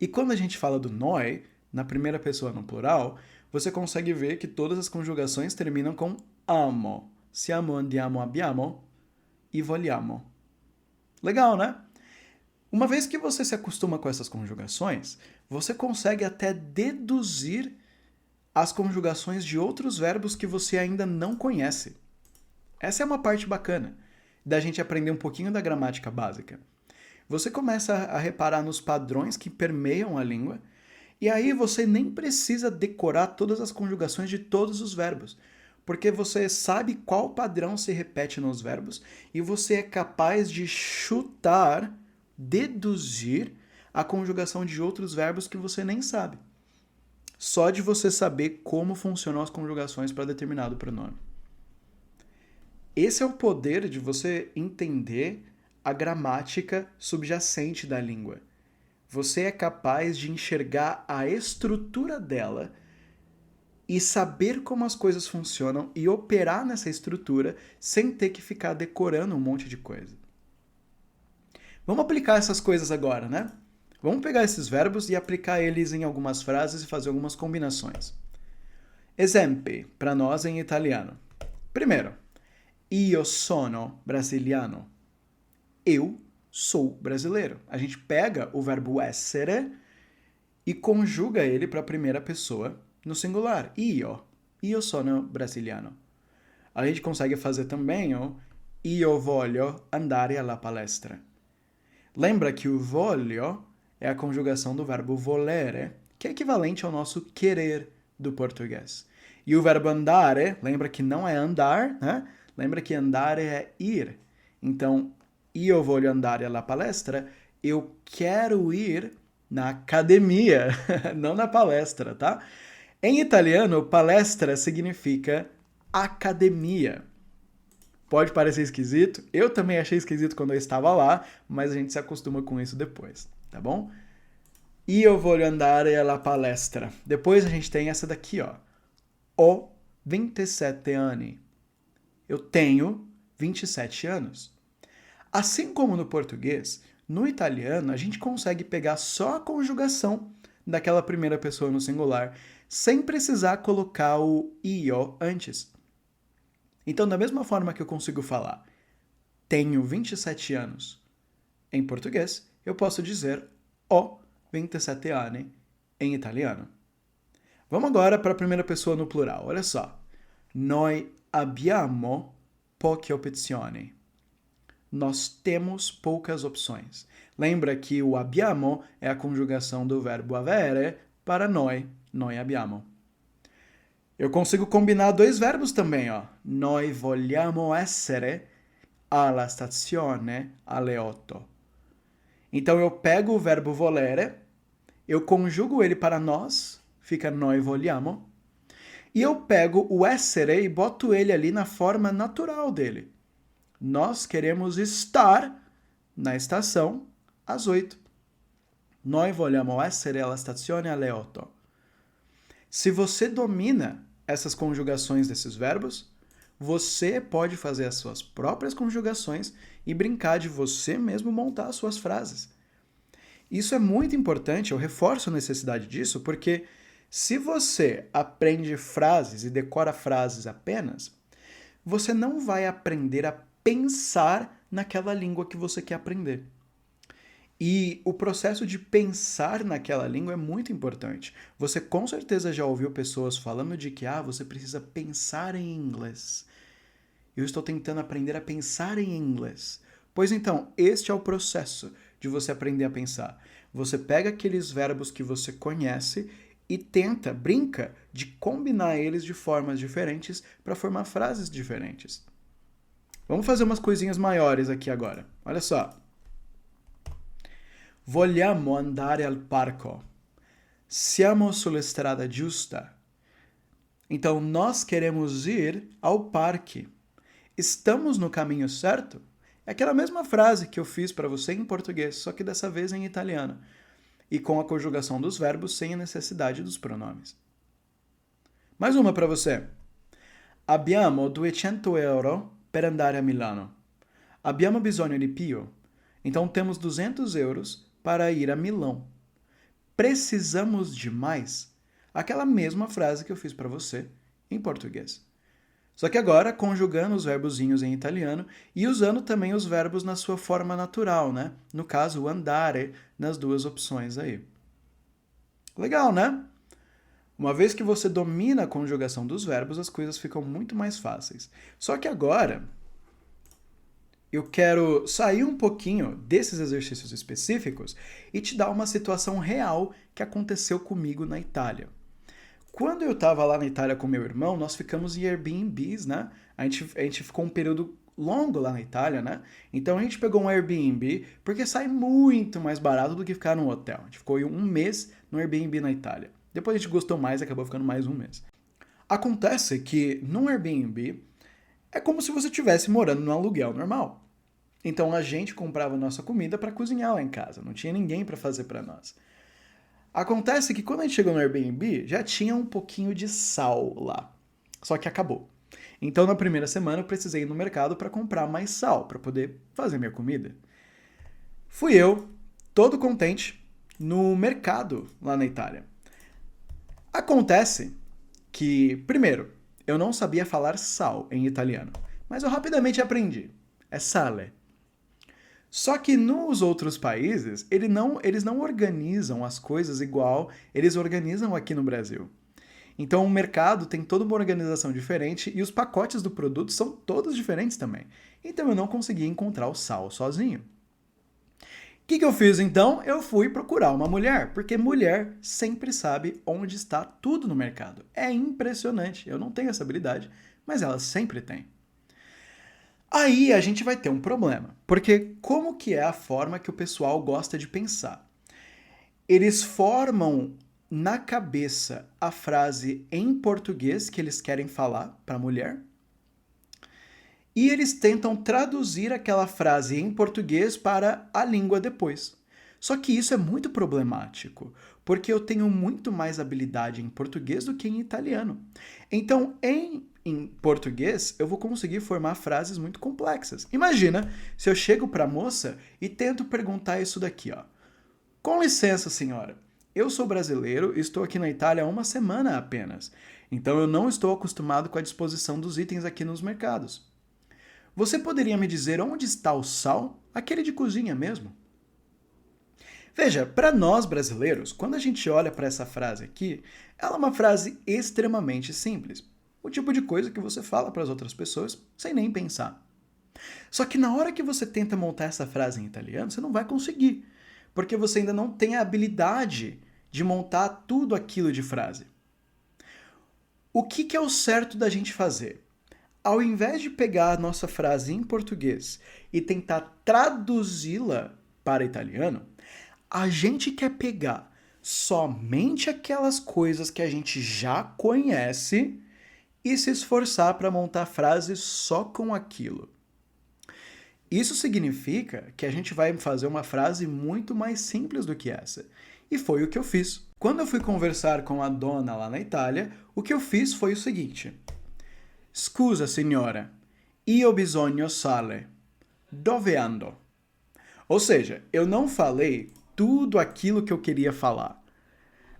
E quando a gente fala do noi, na primeira pessoa no plural, você consegue ver que todas as conjugações terminam com amo. Siamo, andiamo, abbiamo e vogliamo. Legal, né? Uma vez que você se acostuma com essas conjugações, você consegue até deduzir as conjugações de outros verbos que você ainda não conhece. Essa é uma parte bacana da gente aprender um pouquinho da gramática básica. Você começa a reparar nos padrões que permeiam a língua, e aí você nem precisa decorar todas as conjugações de todos os verbos, porque você sabe qual padrão se repete nos verbos e você é capaz de chutar, deduzir a conjugação de outros verbos que você nem sabe. Só de você saber como funcionam as conjugações para determinado pronome. Esse é o poder de você entender a gramática subjacente da língua. Você é capaz de enxergar a estrutura dela e saber como as coisas funcionam e operar nessa estrutura sem ter que ficar decorando um monte de coisa. Vamos aplicar essas coisas agora, né? Vamos pegar esses verbos e aplicar eles em algumas frases e fazer algumas combinações. Esempi, para nós em italiano. Primeiro, io sono brasiliano. Eu sou brasileiro. A gente pega o verbo essere e conjuga ele para a primeira pessoa no singular. Io sono brasiliano. A gente consegue fazer também o io voglio andare alla palestra. Lembra que o voglio é a conjugação do verbo volere, que é equivalente ao nosso querer do português. E o verbo andare, lembra que não é andar, né? Lembra que andare é ir. Então, io voglio andare alla palestra, eu quero ir na academia, não na palestra, tá? Em italiano, palestra significa academia. Pode parecer esquisito, eu também achei esquisito quando eu estava lá, mas a gente se acostuma com isso depois, tá bom? Io voglio andare alla palestra. Depois a gente tem essa daqui, ó. Ho 27 anni. Eu tenho 27 anos. Assim como no português, no italiano a gente consegue pegar só a conjugação daquela primeira pessoa no singular, sem precisar colocar o io antes. Então, da mesma forma que eu consigo falar tenho 27 anos em português, eu posso dizer ho 27 anni em italiano. Vamos agora para a primeira pessoa no plural. Olha só. Noi abbiamo poche opzioni. Nós temos poucas opções. Lembra que o abbiamo é a conjugação do verbo avere para noi abbiamo. Eu consigo combinar dois verbos também, ó. Noi vogliamo essere alla stazione alle 8. Então eu pego o verbo volere, eu conjugo ele para nós, fica noi vogliamo, E eu pego o essere e boto ele ali na forma natural dele. Nós queremos estar na estação às 8. Noi vogliamo essere alla stazione alle 8. Se você domina essas conjugações desses verbos, você pode fazer as suas próprias conjugações e brincar de você mesmo montar as suas frases. Isso é muito importante, eu reforço a necessidade disso, porque se você aprende frases e decora frases apenas, você não vai aprender a pensar naquela língua que você quer aprender. E o processo de pensar naquela língua é muito importante. Você com certeza já ouviu pessoas falando de que você precisa pensar em inglês. Eu estou tentando aprender a pensar em inglês. Pois então, este é o processo de você aprender a pensar. Você pega aqueles verbos que você conhece e brinca de combinar eles de formas diferentes para formar frases diferentes. Vamos fazer umas coisinhas maiores aqui agora. Olha só. Vogliamo andare al parco. Siamo sulla strada giusta. Então, nós queremos ir ao parque. Estamos no caminho certo? É aquela mesma frase que eu fiz para você em português, só que dessa vez em italiano. E com a conjugação dos verbos sem a necessidade dos pronomes. Mais uma para você. Abbiamo 200 euro per andare a Milano. Abbiamo bisogno di più. Então, temos 200 euros para ir a Milão. Precisamos de mais? Aquela mesma frase que eu fiz para você em português. Só que agora conjugando os verbozinhos em italiano e usando também os verbos na sua forma natural, né? No caso, o andare nas duas opções aí. Legal, né? Uma vez que você domina a conjugação dos verbos, as coisas ficam muito mais fáceis. Só que agora eu quero sair um pouquinho desses exercícios específicos e te dar uma situação real que aconteceu comigo na Itália. Quando eu estava lá na Itália com meu irmão, nós ficamos em Airbnbs, né? A gente ficou um período longo lá na Itália, né? Então a gente pegou um Airbnb porque sai muito mais barato do que ficar num hotel. A gente ficou um mês no Airbnb na Itália. Depois a gente gostou mais e acabou ficando mais um mês. Acontece que num Airbnb é como se você estivesse morando num aluguel normal. Então a gente comprava nossa comida para cozinhar lá em casa, não tinha ninguém para fazer para nós. Acontece que quando a gente chegou no Airbnb, já tinha um pouquinho de sal lá, só que acabou. Então na primeira semana eu precisei ir no mercado para comprar mais sal, para poder fazer minha comida. Fui eu, todo contente, no mercado lá na Itália. Acontece que, primeiro, eu não sabia falar sal em italiano, mas eu rapidamente aprendi. É sale. Só que nos outros países, eles não organizam as coisas igual eles organizam aqui no Brasil. Então o mercado tem toda uma organização diferente e os pacotes do produto são todos diferentes também. Então eu não conseguia encontrar o sal sozinho. O que eu fiz então? Eu fui procurar uma mulher, porque mulher sempre sabe onde está tudo no mercado. É impressionante, eu não tenho essa habilidade, mas ela sempre tem. Aí a gente vai ter um problema, porque como que é a forma que o pessoal gosta de pensar? Eles formam na cabeça a frase em português que eles querem falar para a mulher e eles tentam traduzir aquela frase em português para a língua depois. Só que isso é muito problemático, porque eu tenho muito mais habilidade em português do que em italiano. Então, em português, eu vou conseguir formar frases muito complexas. Imagina se eu chego para a moça e tento perguntar isso daqui, ó. Com licença, senhora. Eu sou brasileiro e estou aqui na Itália há uma semana apenas. Então eu não estou acostumado com a disposição dos itens aqui nos mercados. Você poderia me dizer onde está o sal? Aquele de cozinha mesmo. Veja, para nós brasileiros, quando a gente olha para essa frase aqui, ela é uma frase extremamente simples. O tipo de coisa que você fala para as outras pessoas sem nem pensar. Só que na hora que você tenta montar essa frase em italiano, você não vai conseguir, porque você ainda não tem a habilidade de montar tudo aquilo de frase. O que é o certo da gente fazer? Ao invés de pegar a nossa frase em português e tentar traduzi-la para italiano, a gente quer pegar somente aquelas coisas que a gente já conhece e se esforçar para montar frases só com aquilo. Isso significa que a gente vai fazer uma frase muito mais simples do que essa. E foi o que eu fiz. Quando eu fui conversar com a dona lá na Itália, o que eu fiz foi o seguinte: Scusa, signora, io bisogno sale. Dove ando? Ou seja, eu não falei tudo aquilo que eu queria falar,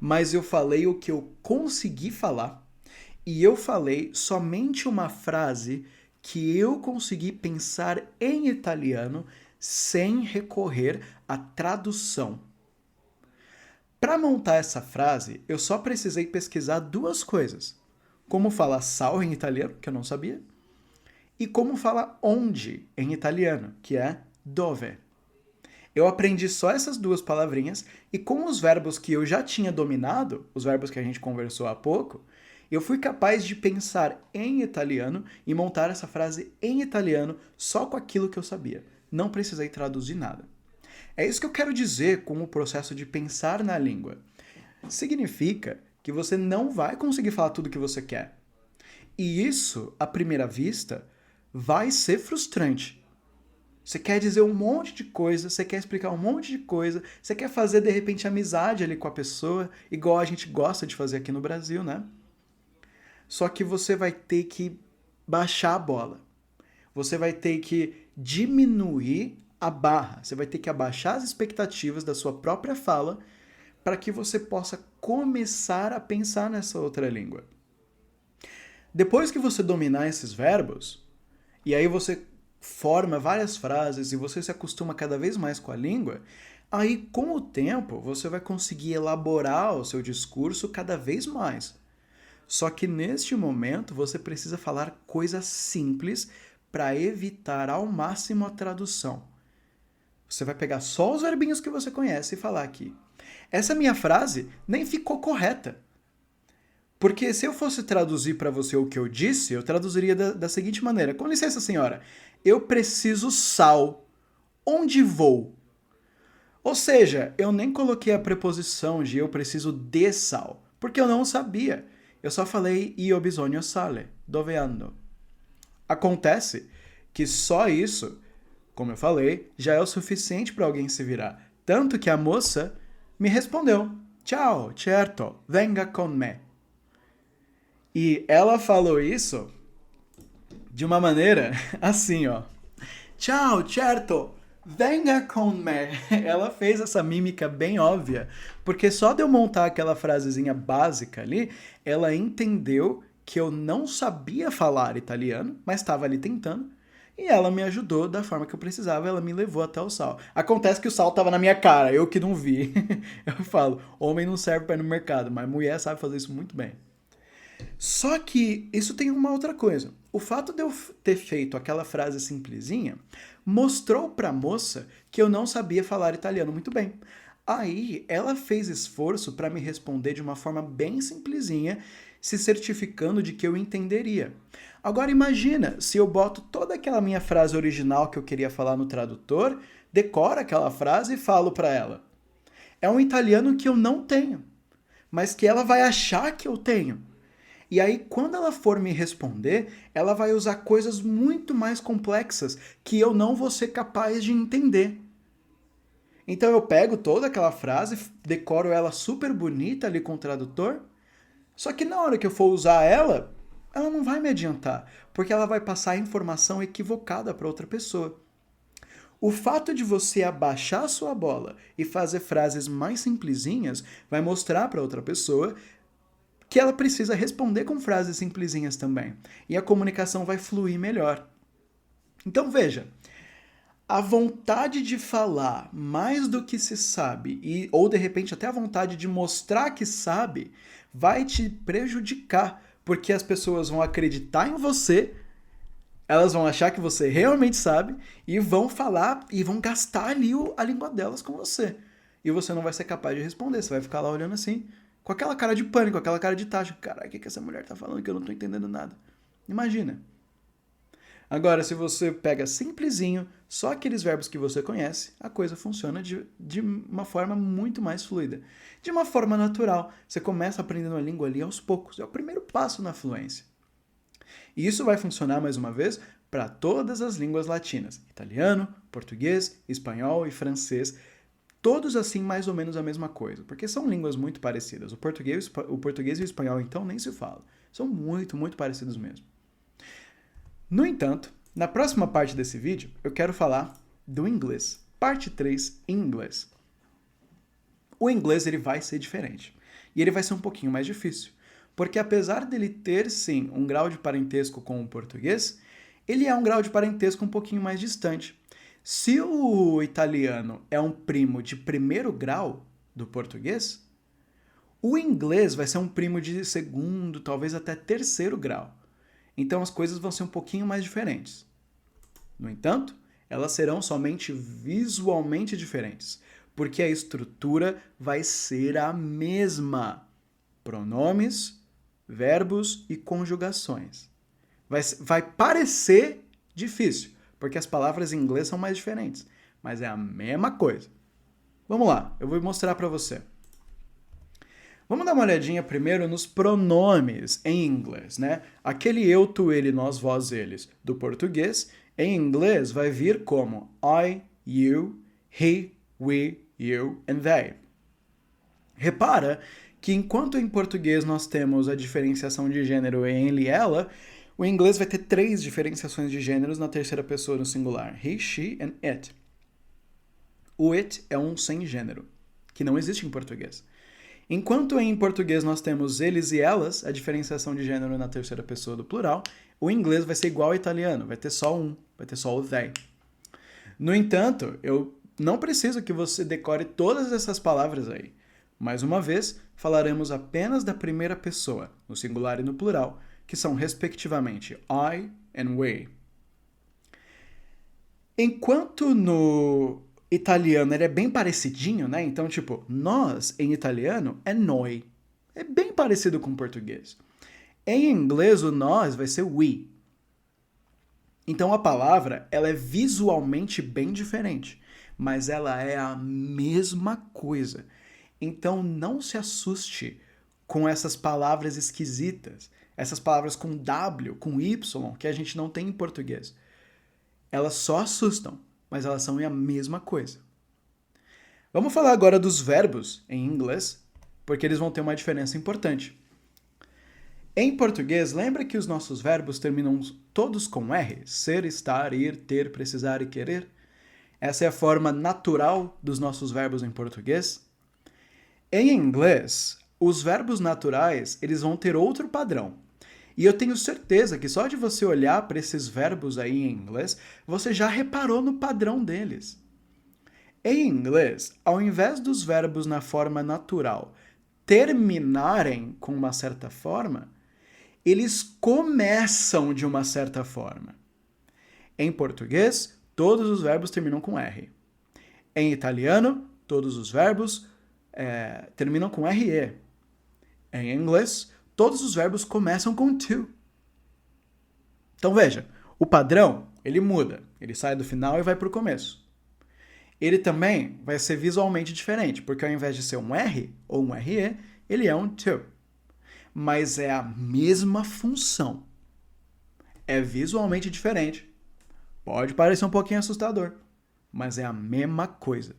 mas eu falei o que eu consegui falar e eu falei somente uma frase que eu consegui pensar em italiano sem recorrer à tradução. Para montar essa frase, eu só precisei pesquisar duas coisas: como falar sal em italiano, que eu não sabia, e como falar onde em italiano, que é dove. Eu aprendi só essas duas palavrinhas e com os verbos que eu já tinha dominado, os verbos que a gente conversou há pouco, eu fui capaz de pensar em italiano e montar essa frase em italiano só com aquilo que eu sabia. Não precisei traduzir nada. É isso que eu quero dizer com o processo de pensar na língua. Significa que você não vai conseguir falar tudo o que você quer. E isso, à primeira vista, vai ser frustrante. Você quer dizer um monte de coisa, você quer explicar um monte de coisa, você quer fazer, de repente, amizade ali com a pessoa, igual a gente gosta de fazer aqui no Brasil, né? Só que você vai ter que baixar a bola. Você vai ter que diminuir a barra. Você vai ter que abaixar as expectativas da sua própria fala para que você possa começar a pensar nessa outra língua. Depois que você dominar esses verbos, e aí você forma várias frases e você se acostuma cada vez mais com a língua, aí com o tempo você vai conseguir elaborar o seu discurso cada vez mais. Só que neste momento você precisa falar coisas simples para evitar ao máximo a tradução. Você vai pegar só os verbinhos que você conhece e falar aqui. Essa minha frase nem ficou correta. Porque se eu fosse traduzir para você o que eu disse, eu traduziria da seguinte maneira: com licença, senhora, eu preciso sal. Onde vou? Ou seja, eu nem coloquei a preposição de eu preciso de sal, porque eu não sabia. Eu só falei io bisogno sale, dove ando. Acontece que só isso, como eu falei, já é o suficiente para alguém se virar. Tanto que a moça me respondeu: Ciao, certo, venga con me. E ela falou isso de uma maneira assim, ó. Ciao, certo, venga con me. Ela fez essa mímica bem óbvia, porque só de eu montar aquela frasezinha básica ali, ela entendeu que eu não sabia falar italiano, mas estava ali tentando, e ela me ajudou da forma que eu precisava, ela me levou até o sal. Acontece que o sal estava na minha cara, eu que não vi. Eu falo, homem não serve para ir no mercado, mas mulher sabe fazer isso muito bem. Só que isso tem uma outra coisa. O fato de eu ter feito aquela frase simplesinha mostrou para a moça que eu não sabia falar italiano muito bem. Aí ela fez esforço para me responder de uma forma bem simplesinha, se certificando de que eu entenderia. Agora imagina se eu boto toda aquela minha frase original que eu queria falar no tradutor, decoro aquela frase e falo para ela. É um italiano que eu não tenho, mas que ela vai achar que eu tenho. E aí, quando ela for me responder, ela vai usar coisas muito mais complexas que eu não vou ser capaz de entender. Então eu pego toda aquela frase, decoro ela super bonita ali com o tradutor, só que na hora que eu for usar ela, ela não vai me adiantar, porque ela vai passar a informação equivocada para outra pessoa. O fato de você abaixar a sua bola e fazer frases mais simplesinhas vai mostrar para outra pessoa que ela precisa responder com frases simplesinhas também. E a comunicação vai fluir melhor. Então veja, a vontade de falar mais do que se sabe, ou de repente até a vontade de mostrar que sabe, vai te prejudicar, porque as pessoas vão acreditar em você, elas vão achar que você realmente sabe, e vão falar, e vão gastar ali a língua delas com você. E você não vai ser capaz de responder, você vai ficar lá olhando assim, com aquela cara de pânico, aquela cara de tacho. Caralho, o que essa mulher tá falando que eu não tô entendendo nada? Imagina. Agora, se você pega simplesinho, só aqueles verbos que você conhece, a coisa funciona de uma forma muito mais fluida. De uma forma natural. Você começa aprendendo a língua ali aos poucos. É o primeiro passo na fluência. E isso vai funcionar, mais uma vez, para todas as línguas latinas. Italiano, português, espanhol e francês. Todos assim mais ou menos a mesma coisa, porque são línguas muito parecidas. O português e o espanhol, então, nem se fala. São muito, muito parecidos mesmo. No entanto, na próxima parte desse vídeo, eu quero falar do inglês. Parte 3, em inglês. O inglês ele vai ser diferente. E ele vai ser um pouquinho mais difícil. Porque apesar dele ter, sim, um grau de parentesco com o português, ele é um grau de parentesco um pouquinho mais distante. Se o italiano é um primo de primeiro grau do português, o inglês vai ser um primo de segundo, talvez até terceiro grau. Então as coisas vão ser um pouquinho mais diferentes. No entanto, elas serão somente visualmente diferentes, porque a estrutura vai ser a mesma. Pronomes, verbos e conjugações. Vai parecer difícil, porque as palavras em inglês são mais diferentes, mas é a mesma coisa. Vamos lá, eu vou mostrar para você. Vamos dar uma olhadinha primeiro nos pronomes em inglês, né? Aquele eu, tu, ele, nós, vós, eles do português, em inglês vai vir como I, you, he, we, you and they. Repara que enquanto em português nós temos a diferenciação de gênero em ele e ela, o inglês vai ter 3 diferenciações de gêneros na terceira pessoa no singular. He, she and it. O it é um sem gênero, que não existe em português. Enquanto em português nós temos eles e elas, a diferenciação de gênero na terceira pessoa do plural, o inglês vai ser igual ao italiano, vai ter só um, vai ter só o they. No entanto, eu não preciso que você decore todas essas palavras aí. Mais uma vez, falaremos apenas da primeira pessoa, no singular e no plural, que são respectivamente I and we. Enquanto no italiano ele é bem parecidinho, né? Então, tipo, nós em italiano é noi. É bem parecido com o português. Em inglês, o nós vai ser we. Então, a palavra ela é visualmente bem diferente, mas ela é a mesma coisa. Então, não se assuste com essas palavras esquisitas, essas palavras com W, com Y, que a gente não tem em português. Elas só assustam, mas elas são a mesma coisa. Vamos falar agora dos verbos em inglês, porque eles vão ter uma diferença importante. Em português, lembra que os nossos verbos terminam todos com R? Ser, estar, ir, ter, precisar e querer? Essa é a forma natural dos nossos verbos em português. Em inglês, os verbos naturais eles vão ter outro padrão. E eu tenho certeza que só de você olhar para esses verbos aí em inglês, você já reparou no padrão deles. Em inglês, ao invés dos verbos na forma natural terminarem com uma certa forma, eles começam de uma certa forma. Em português, todos os verbos terminam com R. Em italiano, todos os verbos terminam com RE. Em inglês, todos os verbos começam com to. Então veja, o padrão, ele muda. Ele sai do final e vai para o começo. Ele também vai ser visualmente diferente, porque ao invés de ser um R ou um RE, ele é um to. Mas é a mesma função. É visualmente diferente. Pode parecer um pouquinho assustador, mas é a mesma coisa.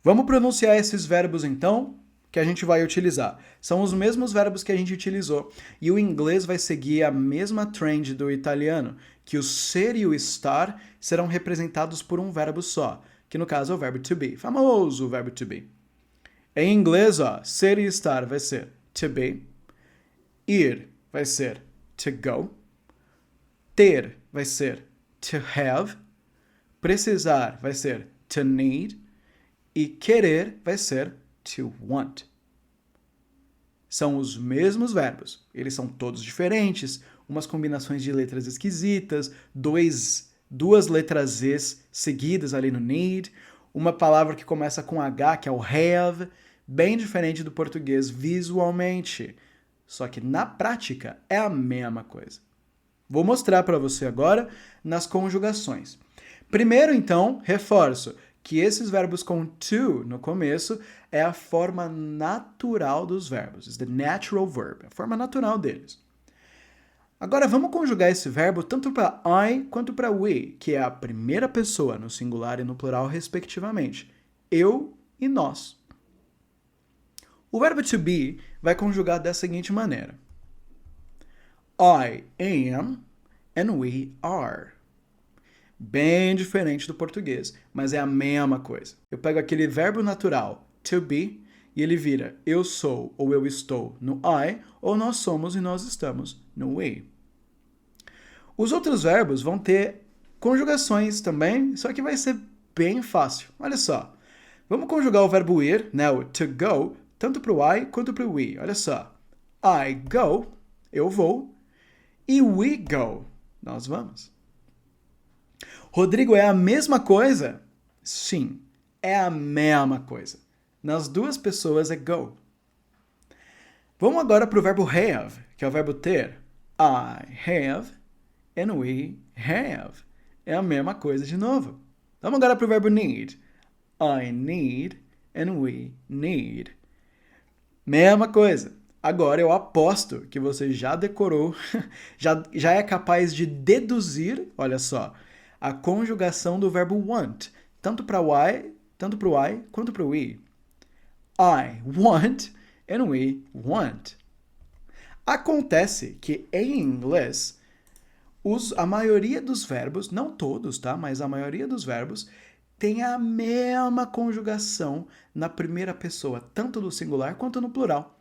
Vamos pronunciar esses verbos, então, que a gente vai utilizar. São os mesmos verbos que a gente utilizou. E o inglês vai seguir a mesma trend do italiano, que o ser e o estar serão representados por um verbo só, que no caso é o verbo to be. Famoso verbo to be. Em inglês, ser e estar vai ser to be. Ir vai ser to go. Ter vai ser to have. Precisar vai ser to need. E querer vai ser to want. São os mesmos verbos. Eles são todos diferentes, umas combinações de letras esquisitas, duas letras Z seguidas ali no need, uma palavra que começa com H, que é o have, bem diferente do português visualmente. Só que na prática é a mesma coisa. Vou mostrar para você agora nas conjugações. Primeiro, então, reforço que esses verbos com to no começo é a forma natural dos verbos. It's the natural verb, a forma natural deles. Agora, vamos conjugar esse verbo tanto para I quanto para we, que é a primeira pessoa no singular e no plural, respectivamente. Eu e nós. O verbo to be vai conjugar da seguinte maneira. I am and we are. Bem diferente do português, mas é a mesma coisa. Eu pego aquele verbo natural, to be, e ele vira eu sou ou eu estou no I, ou nós somos e nós estamos no we. Os outros verbos vão ter conjugações também, só que vai ser bem fácil. Olha só. Vamos conjugar o verbo ir, né, o to go, tanto para o I quanto para o we. Olha só. I go, eu vou, e we go, nós vamos. Rodrigo, é a mesma coisa? Sim, é a mesma coisa. Nas duas pessoas é go. Vamos agora para o verbo have, que é o verbo ter. I have and we have. É a mesma coisa de novo. Vamos agora para o verbo need. I need and we need. Mesma coisa. Agora eu aposto que você já decorou, já é capaz de deduzir, olha só, a conjugação do verbo want, tanto para o I quanto para o we. I want and we want. Acontece que em inglês, a maioria dos verbos, não todos, tá? Mas a maioria dos verbos tem a mesma conjugação na primeira pessoa, tanto no singular quanto no plural.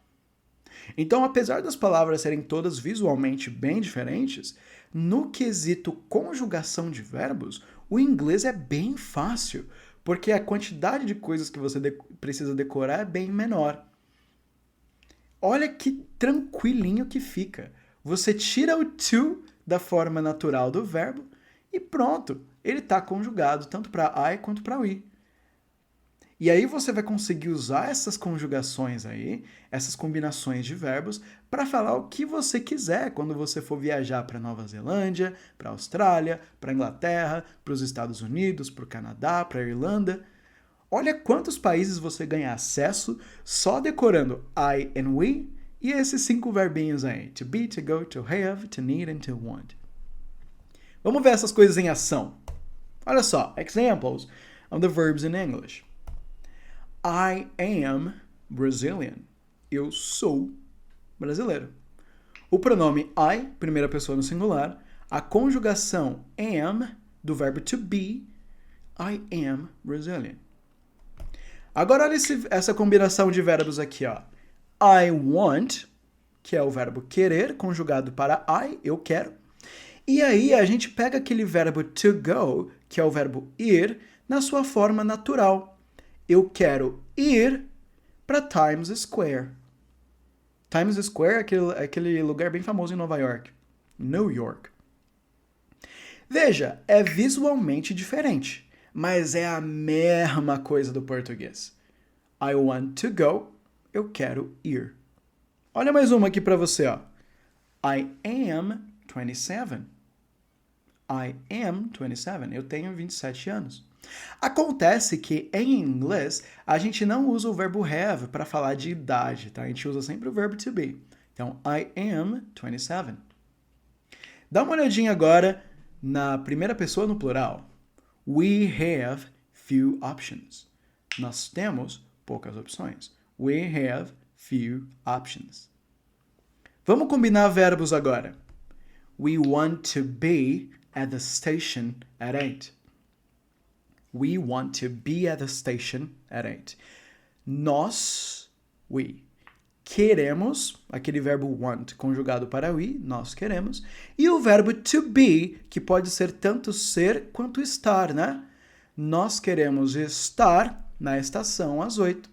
Então, apesar das palavras serem todas visualmente bem diferentes, no quesito conjugação de verbos, o inglês é bem fácil, porque a quantidade de coisas que você precisa decorar é bem menor. Olha que tranquilinho que fica. Você tira o to da forma natural do verbo e pronto, ele está conjugado tanto para I quanto para we. E aí você vai conseguir usar essas conjugações aí, essas combinações de verbos, para falar o que você quiser quando você for viajar para Nova Zelândia, para Austrália, para Inglaterra, para os Estados Unidos, para o Canadá, para a Irlanda. Olha quantos países você ganha acesso só decorando I and we e esses 5 verbinhos aí. To be, to go, to have, to need and to want. Vamos ver essas coisas em ação. Olha só, examples of the verbs in English. I am Brazilian. Eu sou brasileiro. O pronome I, primeira pessoa no singular, a conjugação am do verbo to be, I am Brazilian. Agora olha essa combinação de verbos aqui, ó. I want, que é o verbo querer, conjugado para I, eu quero. E aí a gente pega aquele verbo to go, que é o verbo ir, na sua forma natural. Eu quero ir para Times Square. Times Square é aquele lugar bem famoso em Nova York. New York. Veja, é visualmente diferente, mas é a mesma coisa do português. I want to go. Eu quero ir. Olha mais uma aqui para você, ó. I am 27. I am 27. Eu tenho 27 anos. Acontece que em inglês a gente não usa o verbo have para falar de idade, tá? A gente usa sempre o verbo to be. Então, I am 27. Dá uma olhadinha agora na primeira pessoa no plural. We have few options. Nós temos poucas opções. We have few options. Vamos combinar verbos agora. We want to be at the station at 8. We want to be at the station at 8. Nós, we, queremos, aquele verbo want conjugado para we, nós queremos, e o verbo to be, que pode ser tanto ser quanto estar, né? Nós queremos estar na estação às 8.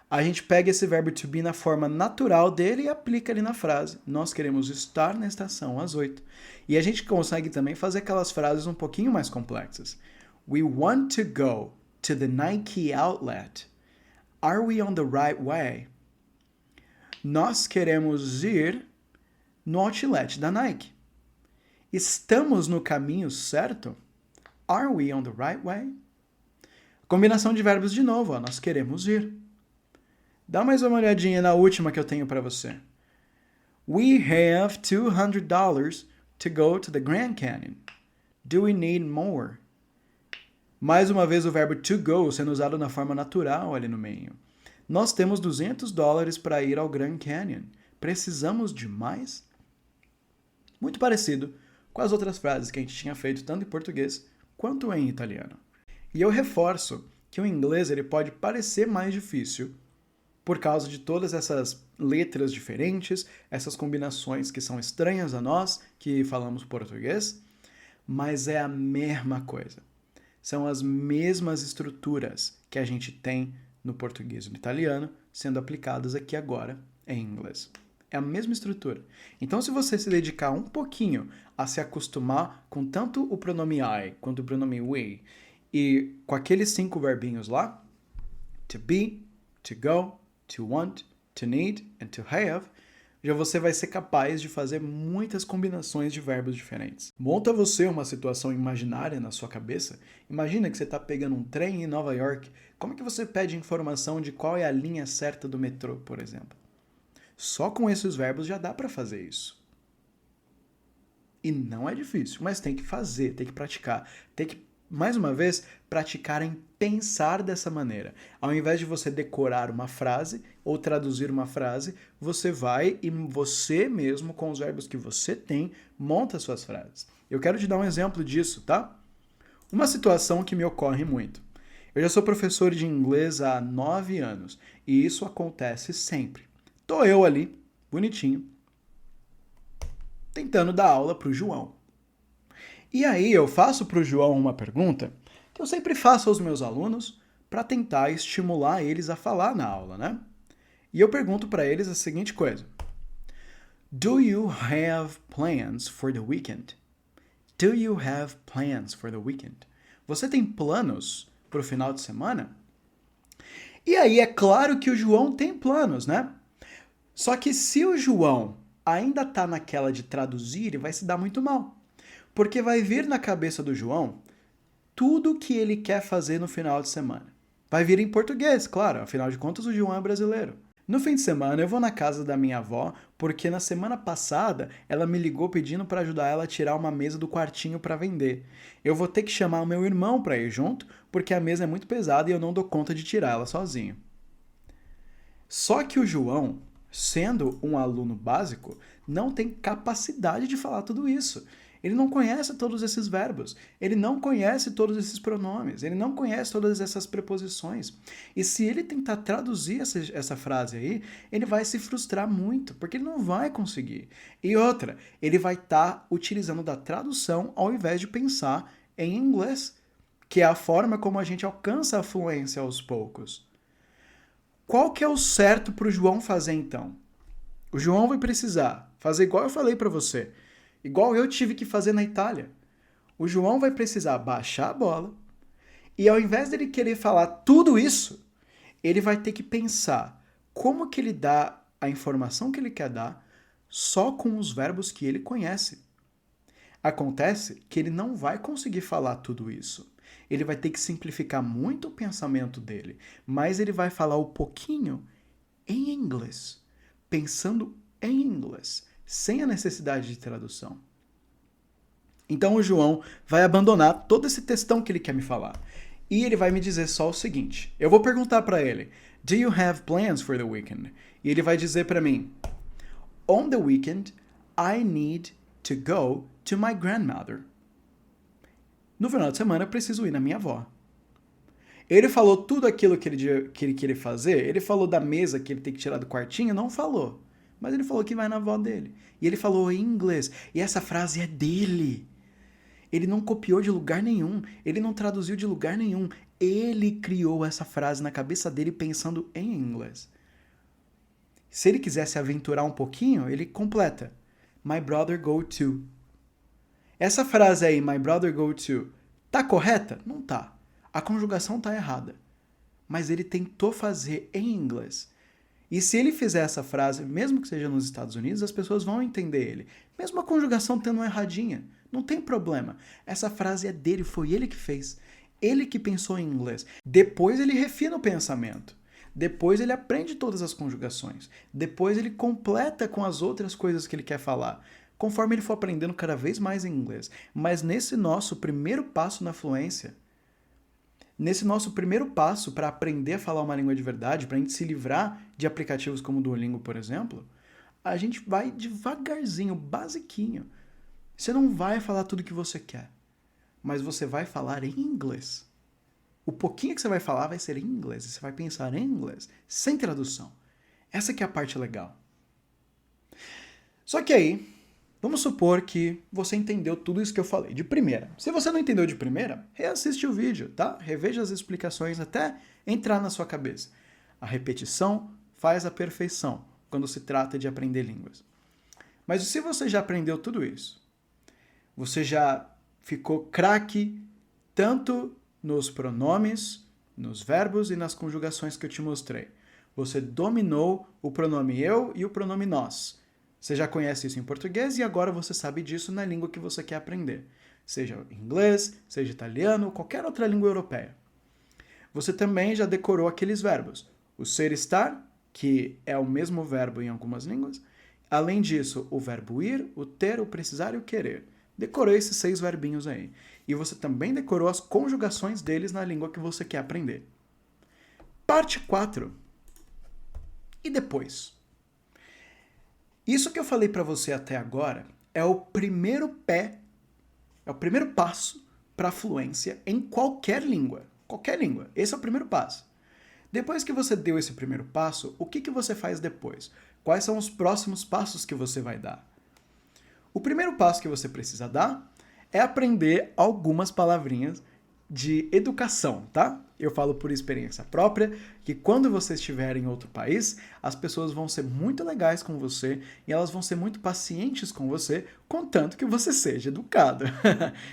A gente pega esse verbo to be na forma natural dele e aplica ali na frase. Nós queremos estar na estação às 8. E a gente consegue também fazer aquelas frases um pouquinho mais complexas. We want to go to the Nike outlet. Are we on the right way? Nós queremos ir no outlet da Nike. Estamos no caminho certo? Are we on the right way? Combinação de verbos de novo, ó, nós queremos ir. Dá mais uma olhadinha na última que eu tenho para você. We have $200 to go to the Grand Canyon. Do we need more? Mais uma vez o verbo to go sendo usado na forma natural ali no meio. Nós temos $200 para ir ao Grand Canyon. Precisamos de mais? Muito parecido com as outras frases que a gente tinha feito tanto em português quanto em italiano. E eu reforço que o inglês ele pode parecer mais difícil por causa de todas essas letras diferentes, essas combinações que são estranhas a nós, que falamos português, mas é a mesma coisa. São as mesmas estruturas que a gente tem no português e no italiano, sendo aplicadas aqui agora em inglês. É a mesma estrutura. Então, se você se dedicar um pouquinho a se acostumar com tanto o pronome I quanto o pronome we, e com aqueles 5 verbinhos lá, to be, to go, to want, to need and to have, já você vai ser capaz de fazer muitas combinações de verbos diferentes. Monta você uma situação imaginária na sua cabeça. Imagina que você está pegando um trem em Nova York. Como é que você pede informação de qual é a linha certa do metrô, por exemplo? Só com esses verbos já dá para fazer isso. E não é difícil, mas tem que fazer, tem que praticar, tem que, mais uma vez, praticar em pensar dessa maneira. Ao invés de você decorar uma frase ou traduzir uma frase, você vai e você mesmo, com os verbos que você tem, monta suas frases. Eu quero te dar um exemplo disso, tá? Uma situação que me ocorre muito. Eu já sou professor de inglês há 9 anos e isso acontece sempre. Tô eu ali, bonitinho, tentando dar aula pro João. E aí eu faço pro João uma pergunta que eu sempre faço aos meus alunos para tentar estimular eles a falar na aula, né? E eu pergunto para eles a seguinte coisa: Do you have plans for the weekend? Do you have plans for the weekend? Você tem planos para o final de semana? E aí é claro que o João tem planos, né? Só que se o João ainda está naquela de traduzir, ele vai se dar muito mal. Porque vai vir na cabeça do João tudo que ele quer fazer no final de semana. Vai vir em português, claro, afinal de contas o João é brasileiro. No fim de semana eu vou na casa da minha avó, porque na semana passada ela me ligou pedindo para ajudar ela a tirar uma mesa do quartinho para vender. Eu vou ter que chamar o meu irmão para ir junto, porque a mesa é muito pesada e eu não dou conta de tirar ela sozinho. Só que o João, sendo um aluno básico, não tem capacidade de falar tudo isso. Ele não conhece todos esses verbos, ele não conhece todos esses pronomes, ele não conhece todas essas preposições. E se ele tentar traduzir essa frase aí, ele vai se frustrar muito, porque ele não vai conseguir. E outra, ele vai estar utilizando da tradução ao invés de pensar em inglês, que é a forma como a gente alcança a fluência aos poucos. Qual que é o certo para o João fazer então? O João vai precisar fazer igual eu falei para você, igual eu tive que fazer na Itália. O João vai precisar baixar a bola e ao invés dele querer falar tudo isso, ele vai ter que pensar como que ele dá a informação que ele quer dar só com os verbos que ele conhece. Acontece que ele não vai conseguir falar tudo isso. Ele vai ter que simplificar muito o pensamento dele, mas ele vai falar um pouquinho em inglês, pensando em inglês, sem a necessidade de tradução. Então o João vai abandonar todo esse textão que ele quer me falar. E ele vai me dizer só o seguinte. Eu vou perguntar para ele, Do you have plans for the weekend? E ele vai dizer para mim, On the weekend, I need to go to my grandmother. No final de semana eu preciso ir na minha avó. Ele falou tudo aquilo que ele queria fazer, ele falou da mesa que ele tem que tirar do quartinho, não falou. Mas ele falou que vai na avó dele. E ele falou em inglês. E essa frase é dele. Ele não copiou de lugar nenhum. Ele não traduziu de lugar nenhum. Ele criou essa frase na cabeça dele pensando em inglês. Se ele quiser se aventurar um pouquinho, ele completa. My brother go to. Essa frase aí, my brother go to, tá correta? Não tá. A conjugação tá errada. Mas ele tentou fazer em inglês. E se ele fizer essa frase, mesmo que seja nos Estados Unidos, as pessoas vão entender ele. Mesmo a conjugação tendo uma erradinha. Não tem problema. Essa frase é dele, foi ele que fez. Ele que pensou em inglês. Depois ele refina o pensamento. Depois ele aprende todas as conjugações. Depois ele completa com as outras coisas que ele quer falar, conforme ele for aprendendo cada vez mais em inglês. Mas nesse nosso primeiro passo na fluência, nesse nosso primeiro passo para aprender a falar uma língua de verdade, para a gente se livrar de aplicativos como o Duolingo, por exemplo, a gente vai devagarzinho, basiquinho. Você não vai falar tudo o que você quer, mas você vai falar em inglês. O pouquinho que você vai falar vai ser em inglês, e você vai pensar em inglês, sem tradução. Essa que é a parte legal. Só que aí, vamos supor que você entendeu tudo isso que eu falei de primeira. Se você não entendeu de primeira, reassiste o vídeo, tá? Reveja as explicações até entrar na sua cabeça. A repetição faz a perfeição quando se trata de aprender línguas. Mas se você já aprendeu tudo isso, você já ficou craque tanto nos pronomes, nos verbos e nas conjugações que eu te mostrei. Você dominou o pronome eu e o pronome nós. Você já conhece isso em português e agora você sabe disso na língua que você quer aprender. Seja inglês, seja italiano, qualquer outra língua europeia. Você também já decorou aqueles verbos. O ser, estar, que é o mesmo verbo em algumas línguas. Além disso, o verbo ir, o ter, o precisar e o querer. Decorou esses 6 verbinhos aí. E você também decorou as conjugações deles na língua que você quer aprender. Parte 4. E depois? Isso que eu falei para você até agora é o primeiro passo para a fluência em qualquer língua. Qualquer língua. Esse é o primeiro passo. Depois que você deu esse primeiro passo, o que você faz depois? Quais são os próximos passos que você vai dar? O primeiro passo que você precisa dar é aprender algumas palavrinhas de educação, tá? Eu falo por experiência própria que quando você estiver em outro país, as pessoas vão ser muito legais com você e elas vão ser muito pacientes com você, contanto que você seja educado.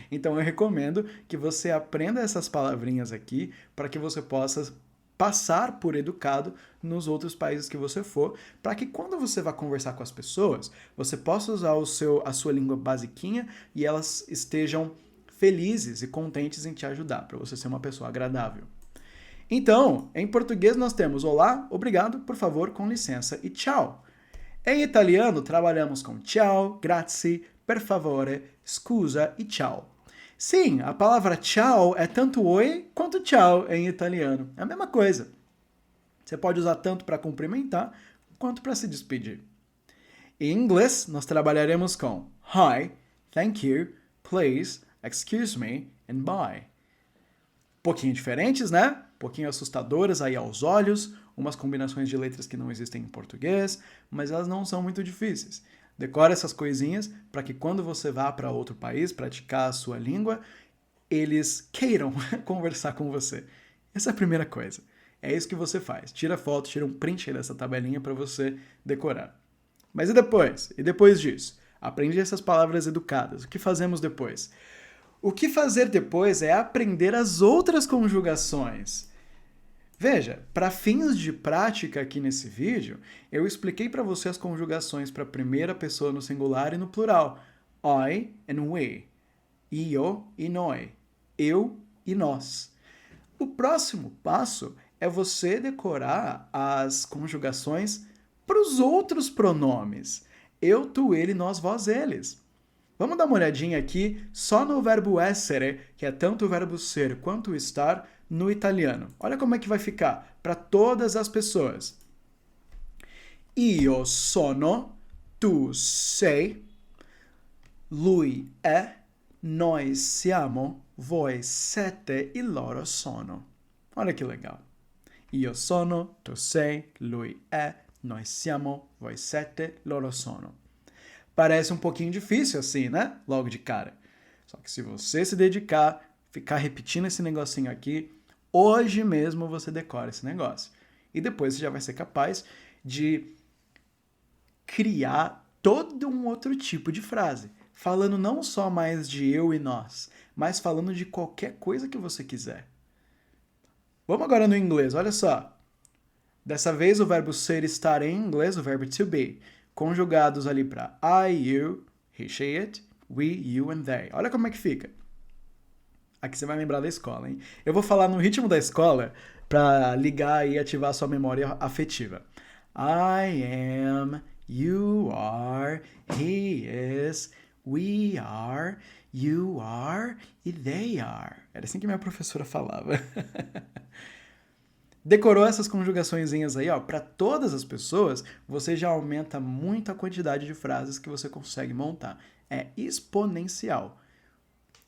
Então eu recomendo que você aprenda essas palavrinhas aqui para que você possa passar por educado nos outros países que você for, para que quando você vai conversar com as pessoas, você possa usar a sua língua basiquinha e elas estejam felizes e contentes em te ajudar, para você ser uma pessoa agradável. Então, em português nós temos olá, obrigado, por favor, com licença e tchau. Em italiano, trabalhamos com ciao, grazie, per favore, scusa e tchau. Sim, a palavra tchau é tanto oi quanto tchau em italiano. É a mesma coisa. Você pode usar tanto para cumprimentar quanto para se despedir. Em inglês, nós trabalharemos com hi, thank you, please, excuse me and bye. Pouquinho diferentes, né? Pouquinho assustadoras aí aos olhos, umas combinações de letras que não existem em português, mas elas não são muito difíceis. Decora essas coisinhas para que quando você vá para outro país praticar a sua língua, eles queiram conversar com você. Essa é a primeira coisa. É isso que você faz. Tira foto, tira um print dessa tabelinha para você decorar. Mas e depois? E depois disso? Aprende essas palavras educadas. O que fazemos depois? O que fazer depois é aprender as outras conjugações. Veja, para fins de prática aqui nesse vídeo, eu expliquei para você as conjugações para a primeira pessoa no singular e no plural. I and we. Io e noi. Eu e nós. O próximo passo é você decorar as conjugações para os outros pronomes. Eu, tu, ele, nós, vós, eles. Vamos dar uma olhadinha aqui só no verbo essere, que é tanto o verbo ser quanto o estar, no italiano. Olha como é que vai ficar para todas as pessoas. Io sono, tu sei, lui è, noi siamo, voi siete e loro sono. Olha que legal. Io sono, tu sei, lui è, noi siamo, voi siete, loro sono. Parece um pouquinho difícil assim, né? Logo de cara. Só que se você se dedicar, ficar repetindo esse negocinho aqui, hoje mesmo você decora esse negócio. E depois você já vai ser capaz de criar todo um outro tipo de frase. Falando não só mais de eu e nós, mas falando de qualquer coisa que você quiser. Vamos agora no inglês, olha só. Dessa vez o verbo ser, estar em inglês, o verbo to be, conjugados ali para I, you, he, she, it, we, you and they. Olha como é que fica. Aqui você vai lembrar da escola, hein? Eu vou falar no ritmo da escola para ligar e ativar a sua memória afetiva. I am, you are, he is, we are, you are e they are. Era assim que minha professora falava. Decorou essas conjugaçõezinhas aí, ó, para todas as pessoas, você já aumenta muito a quantidade de frases que você consegue montar. É exponencial.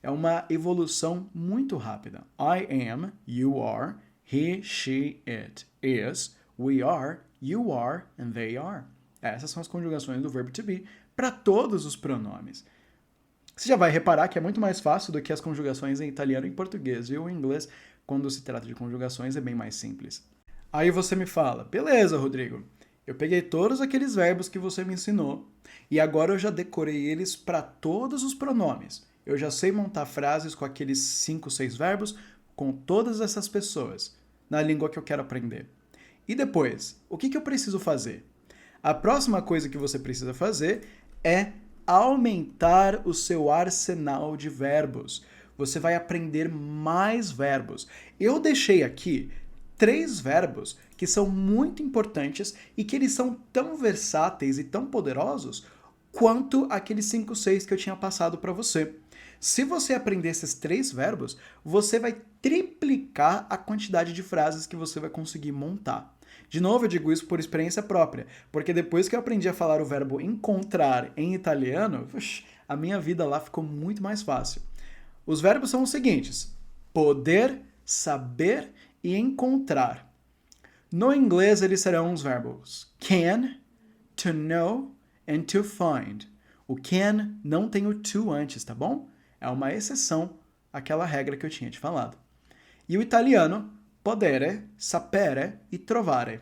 É uma evolução muito rápida. I am, you are, he, she, it is, we are, you are, and they are. Essas são as conjugações do verbo to be para todos os pronomes. Você já vai reparar que é muito mais fácil do que as conjugações em italiano e em português, e o inglês, quando se trata de conjugações, é bem mais simples. Aí você me fala, beleza, Rodrigo, eu peguei todos aqueles verbos que você me ensinou e agora eu já decorei eles para todos os pronomes. Eu já sei montar frases com aqueles 5, 6 verbos com todas essas pessoas, na língua que eu quero aprender. E depois, o que eu preciso fazer? A próxima coisa que você precisa fazer é aumentar o seu arsenal de verbos. Você vai aprender mais verbos. Eu deixei aqui 3 verbos que são muito importantes e que eles são tão versáteis e tão poderosos quanto aqueles 5, 6 que eu tinha passado para você. Se você aprender esses 3 verbos, você vai triplicar a quantidade de frases que você vai conseguir montar. De novo, eu digo isso por experiência própria, porque depois que eu aprendi a falar o verbo encontrar em italiano, a minha vida lá ficou muito mais fácil. Os verbos são os seguintes: poder, saber e encontrar. No inglês, eles serão os verbos can, to know and to find. O can não tem o to antes, tá bom? É uma exceção àquela regra que eu tinha te falado. E o italiano, podere, sapere e trovare.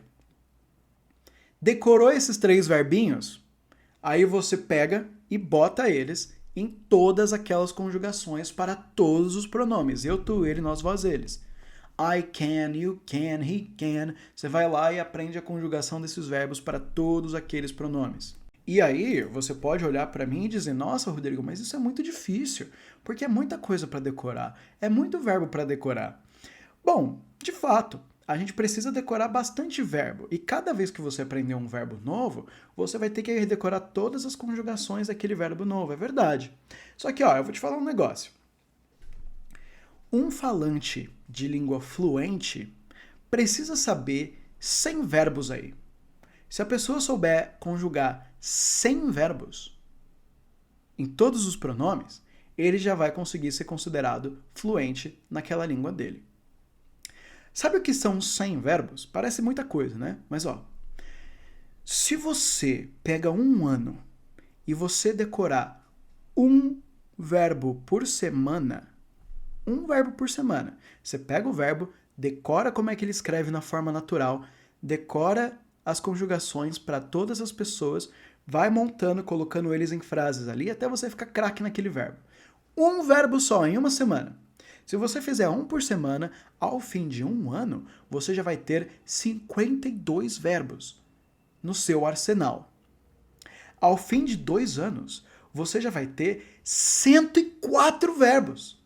Decorou esses 3 verbinhos? Aí você pega e bota eles em todas aquelas conjugações para todos os pronomes. Eu, tu, ele, nós, vós, eles. I can, you can, he can. Você vai lá e aprende a conjugação desses verbos para todos aqueles pronomes. E aí, você pode olhar para mim e dizer, nossa, Rodrigo, mas isso é muito difícil, porque é muita coisa para decorar, é muito verbo para decorar. Bom, de fato, a gente precisa decorar bastante verbo, e cada vez que você aprender um verbo novo, você vai ter que decorar todas as conjugações daquele verbo novo, é verdade. Só que, ó, eu vou te falar um negócio. Um falante de língua fluente precisa saber 100 verbos aí. Se a pessoa souber conjugar 100 verbos em todos os pronomes, ele já vai conseguir ser considerado fluente naquela língua dele. Sabe o que são 100 verbos? Parece muita coisa, né? Mas ó, se você pega um ano e você decorar um verbo por semana, você pega o verbo, decora como é que ele escreve na forma natural, decora as conjugações para todas as pessoas, vai montando, colocando eles em frases ali, até você ficar craque naquele verbo. Um verbo só, em uma semana. Se você fizer um por semana, ao fim de um ano, você já vai ter 52 verbos no seu arsenal. Ao fim de 2 anos, você já vai ter 104 verbos.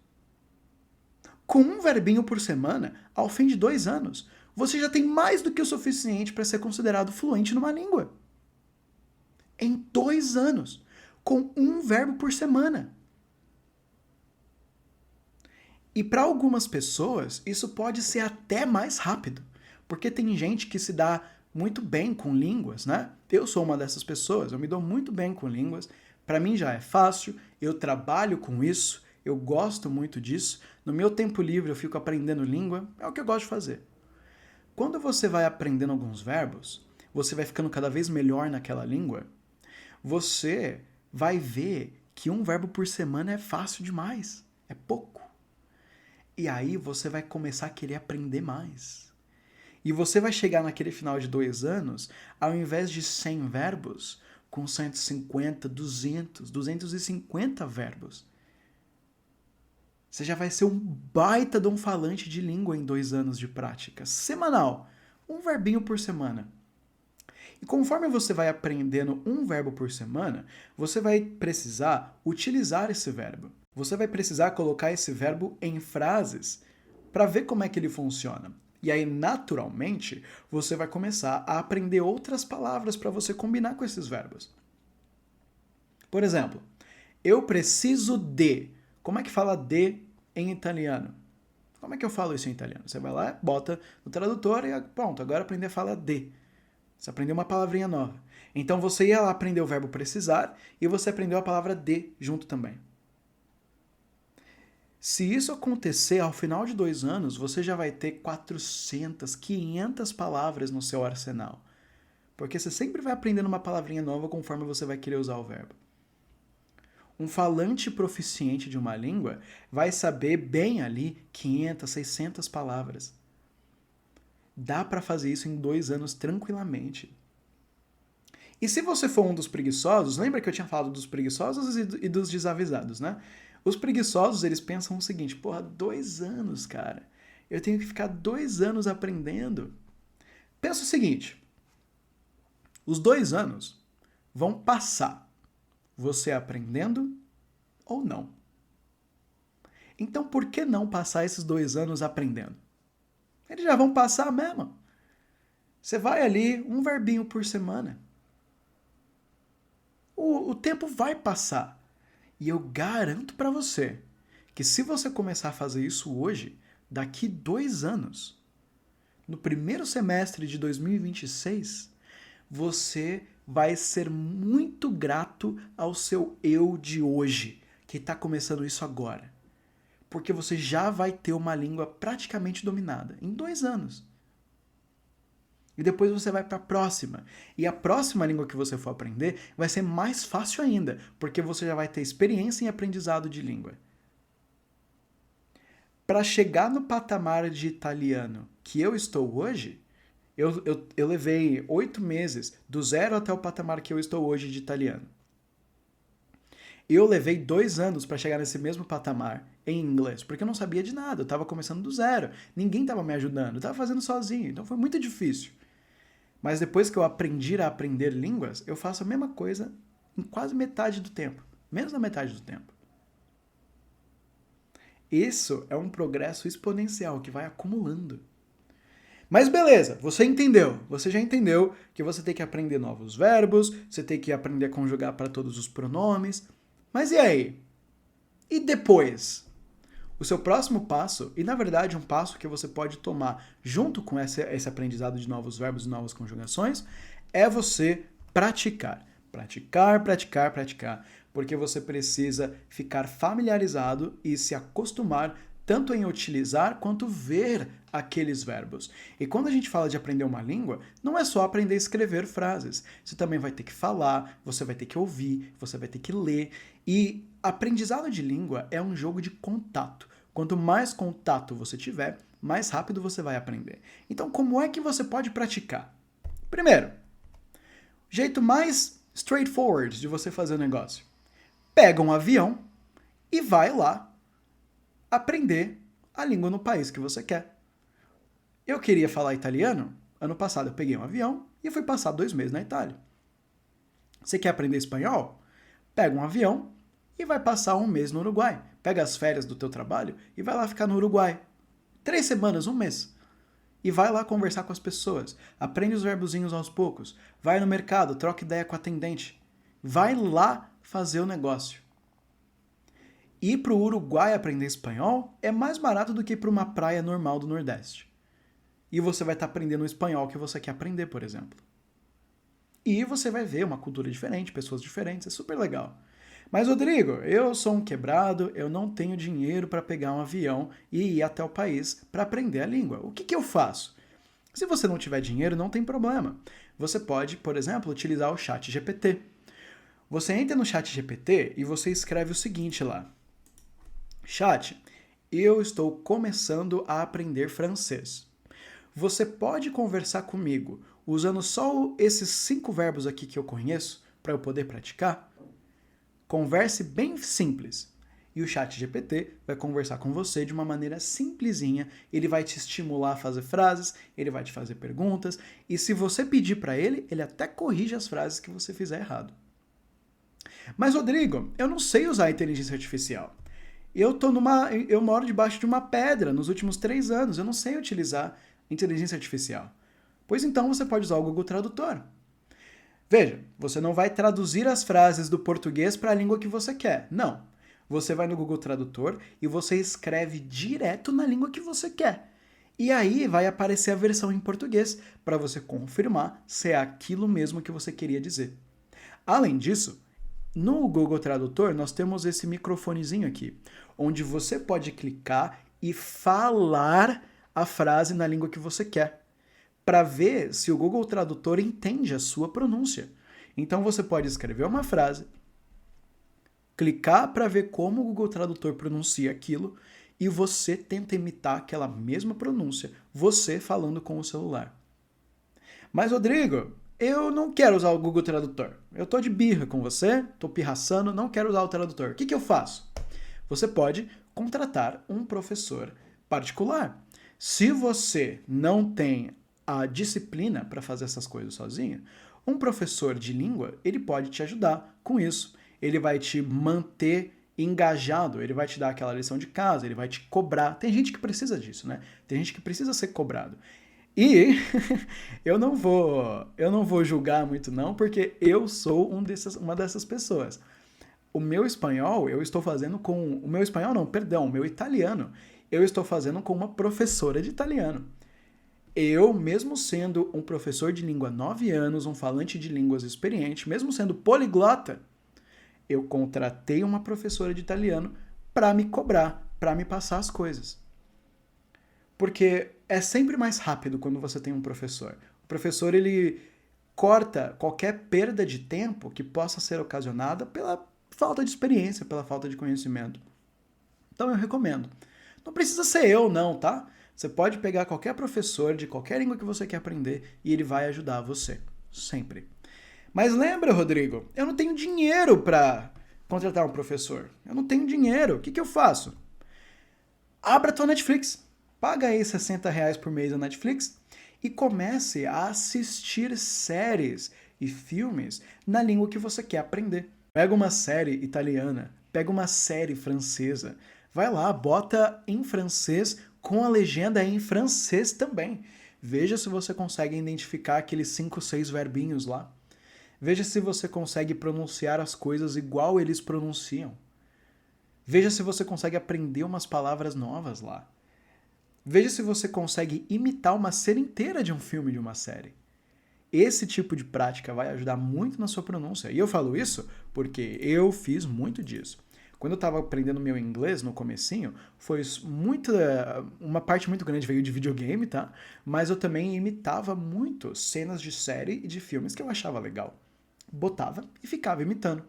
Com um verbinho por semana, ao fim de 2 anos, você já tem mais do que o suficiente para ser considerado fluente numa língua. Em 2 anos, com um verbo por semana. E para algumas pessoas, isso pode ser até mais rápido, porque tem gente que se dá muito bem com línguas, né? Eu sou uma dessas pessoas, eu me dou muito bem com línguas, para mim já é fácil, eu trabalho com isso, eu gosto muito disso, no meu tempo livre eu fico aprendendo língua, é o que eu gosto de fazer. Quando você vai aprendendo alguns verbos, você vai ficando cada vez melhor naquela língua, você vai ver que um verbo por semana é fácil demais, é pouco. E aí você vai começar a querer aprender mais. E você vai chegar naquele final de 2 anos, ao invés de 100 verbos, com 150, 200, 250 verbos. Você já vai ser um baita de um falante de língua em 2 anos de prática. Semanal. Um verbinho por semana. E conforme você vai aprendendo um verbo por semana, você vai precisar utilizar esse verbo. Você vai precisar colocar esse verbo em frases para ver como é que ele funciona. E aí, naturalmente, você vai começar a aprender outras palavras para você combinar com esses verbos. Por exemplo, eu preciso de. Como é que fala de em italiano? Como é que eu falo isso em italiano? Você vai lá, bota no tradutor e pronto, agora aprender a falar de. Você aprendeu uma palavrinha nova. Então você ia lá aprender o verbo precisar e você aprendeu a palavra de junto também. Se isso acontecer ao final de 2 anos, você já vai ter 400, 500 palavras no seu arsenal. Porque você sempre vai aprendendo uma palavrinha nova conforme você vai querer usar o verbo. Um falante proficiente de uma língua vai saber bem ali 500, 600 palavras. Dá para fazer isso em 2 anos tranquilamente. E se você for um dos preguiçosos, lembra que eu tinha falado dos preguiçosos e dos desavisados, né? Os preguiçosos, eles pensam o seguinte, 2 anos, cara. Eu tenho que ficar 2 anos aprendendo. Pensa o seguinte, os 2 anos vão passar, você aprendendo ou não. Então, por que não passar esses 2 anos aprendendo? Eles já vão passar mesmo. Você vai ali, um verbinho por semana. O tempo vai passar. E eu garanto para você que se você começar a fazer isso hoje, daqui 2 anos, no primeiro semestre de 2026, você vai ser muito grato ao seu eu de hoje, que está começando isso agora. Porque você já vai ter uma língua praticamente dominada em 2 anos. E depois você vai para a próxima. E a próxima língua que você for aprender vai ser mais fácil ainda, porque você já vai ter experiência em aprendizado de língua. Para chegar no patamar de italiano que eu estou hoje, eu levei 8 meses, do zero até o patamar que eu estou hoje de italiano. Eu levei 2 anos para chegar nesse mesmo patamar em inglês, porque eu não sabia de nada, eu estava começando do zero, ninguém estava me ajudando, eu estava fazendo sozinho, então foi muito difícil. Mas depois que eu aprendi a aprender línguas, eu faço a mesma coisa em quase metade do tempo, menos da metade do tempo. Isso é um progresso exponencial que vai acumulando. Mas beleza, você entendeu. Você já entendeu que você tem que aprender novos verbos, você tem que aprender a conjugar para todos os pronomes. Mas e aí? E depois? O seu próximo passo, e na verdade um passo que você pode tomar junto com esse aprendizado de novos verbos e novas conjugações, é você praticar. Praticar, praticar, praticar. Porque você precisa ficar familiarizado e se acostumar tanto em utilizar quanto ver aqueles verbos. E quando a gente fala de aprender uma língua, não é só aprender a escrever frases. Você também vai ter que falar, você vai ter que ouvir, você vai ter que ler. E aprendizado de língua é um jogo de contato. Quanto mais contato você tiver, mais rápido você vai aprender. Então, como é que você pode praticar? Primeiro, jeito mais straightforward de você fazer o negócio. Pega um avião e vai lá aprender a língua no país que você quer. Eu queria falar italiano. Ano passado eu peguei um avião e fui passar 2 meses na Itália. Você quer aprender espanhol? Pega um avião e vai passar 1 mês no Uruguai. Pega as férias do teu trabalho e vai lá ficar no Uruguai. 3 semanas, 1 mês. E vai lá conversar com as pessoas. Aprende os verbozinhos aos poucos. Vai no mercado, troca ideia com a atendente. Vai lá fazer o negócio. Ir para o Uruguai aprender espanhol é mais barato do que ir para uma praia normal do Nordeste. E você vai estar aprendendo o espanhol que você quer aprender, por exemplo. E você vai ver uma cultura diferente, pessoas diferentes, é super legal. Mas, Rodrigo, eu sou um quebrado, eu não tenho dinheiro para pegar um avião e ir até o país para aprender a língua. O que eu faço? Se você não tiver dinheiro, não tem problema. Você pode, por exemplo, utilizar o ChatGPT. Você entra no ChatGPT e você escreve o seguinte lá. Chat, eu estou começando a aprender francês. Você pode conversar comigo usando só esses 5 verbos aqui que eu conheço para eu poder praticar? Converse bem simples. e o ChatGPT vai conversar com você de uma maneira simplesinha, ele vai te estimular a fazer frases, ele vai te fazer perguntas, e se você pedir para ele, ele até corrige as frases que você fizer errado. Mas, Rodrigo, eu não sei usar a inteligência artificial. Eu moro debaixo de uma pedra nos últimos 3 anos, eu não sei utilizar inteligência artificial. Pois então você pode usar o Google Tradutor. Veja, você não vai traduzir as frases do português para a língua que você quer. Não. Você vai no Google Tradutor e você escreve direto na língua que você quer. E aí vai aparecer a versão em português para você confirmar se é aquilo mesmo que você queria dizer. Além disso, no Google Tradutor nós temos esse microfonezinho aqui, onde você pode clicar e falar a frase na língua que você quer, para ver se o Google Tradutor entende a sua pronúncia. Então você pode escrever uma frase, clicar para ver como o Google Tradutor pronuncia aquilo e você tenta imitar aquela mesma pronúncia, você falando com o celular. Mas, Rodrigo, eu não quero usar o Google Tradutor. Eu tô de birra com você, tô pirraçando, não quero usar o tradutor. O que eu faço? Você pode contratar um professor particular. Se você não tem a disciplina para fazer essas coisas sozinho, um professor de língua, ele pode te ajudar com isso. Ele vai te manter engajado, ele vai te dar aquela lição de casa, ele vai te cobrar. Tem gente que precisa disso, né? Tem gente que precisa ser cobrado. E eu não vou julgar muito não, porque eu sou uma dessas pessoas. O meu espanhol, eu estou fazendo com... O meu espanhol não, perdão, o meu italiano, eu estou fazendo com uma professora de italiano. Eu, mesmo sendo um professor de língua há 9 anos, um falante de línguas experiente, mesmo sendo poliglota, eu contratei uma professora de italiano para me cobrar, para me passar as coisas. Porque é sempre mais rápido quando você tem um professor. O professor, ele corta qualquer perda de tempo que possa ser ocasionada pela falta de experiência, pela falta de conhecimento. Então eu recomendo. Não precisa ser eu, não, tá? Você pode pegar qualquer professor de qualquer língua que você quer aprender e ele vai ajudar você. Sempre. Mas lembra, Rodrigo, eu não tenho dinheiro para contratar um professor. Eu não tenho dinheiro. O que eu faço? Abra a tua Netflix. Paga aí R$60 por mês na Netflix e comece a assistir séries e filmes na língua que você quer aprender. Pega uma série italiana, pega uma série francesa, vai lá, bota em francês com a legenda em francês também. Veja se você consegue identificar aqueles 5, 6 verbinhos lá. Veja se você consegue pronunciar as coisas igual eles pronunciam. Veja se você consegue aprender umas palavras novas lá. Veja se você consegue imitar uma cena inteira de um filme, de uma série. Esse tipo de prática vai ajudar muito na sua pronúncia. E eu falo isso porque eu fiz muito disso. Quando eu estava aprendendo meu inglês no comecinho, uma parte muito grande veio de videogame, tá? Mas eu também imitava muito cenas de série e de filmes que eu achava legal. Botava e ficava imitando.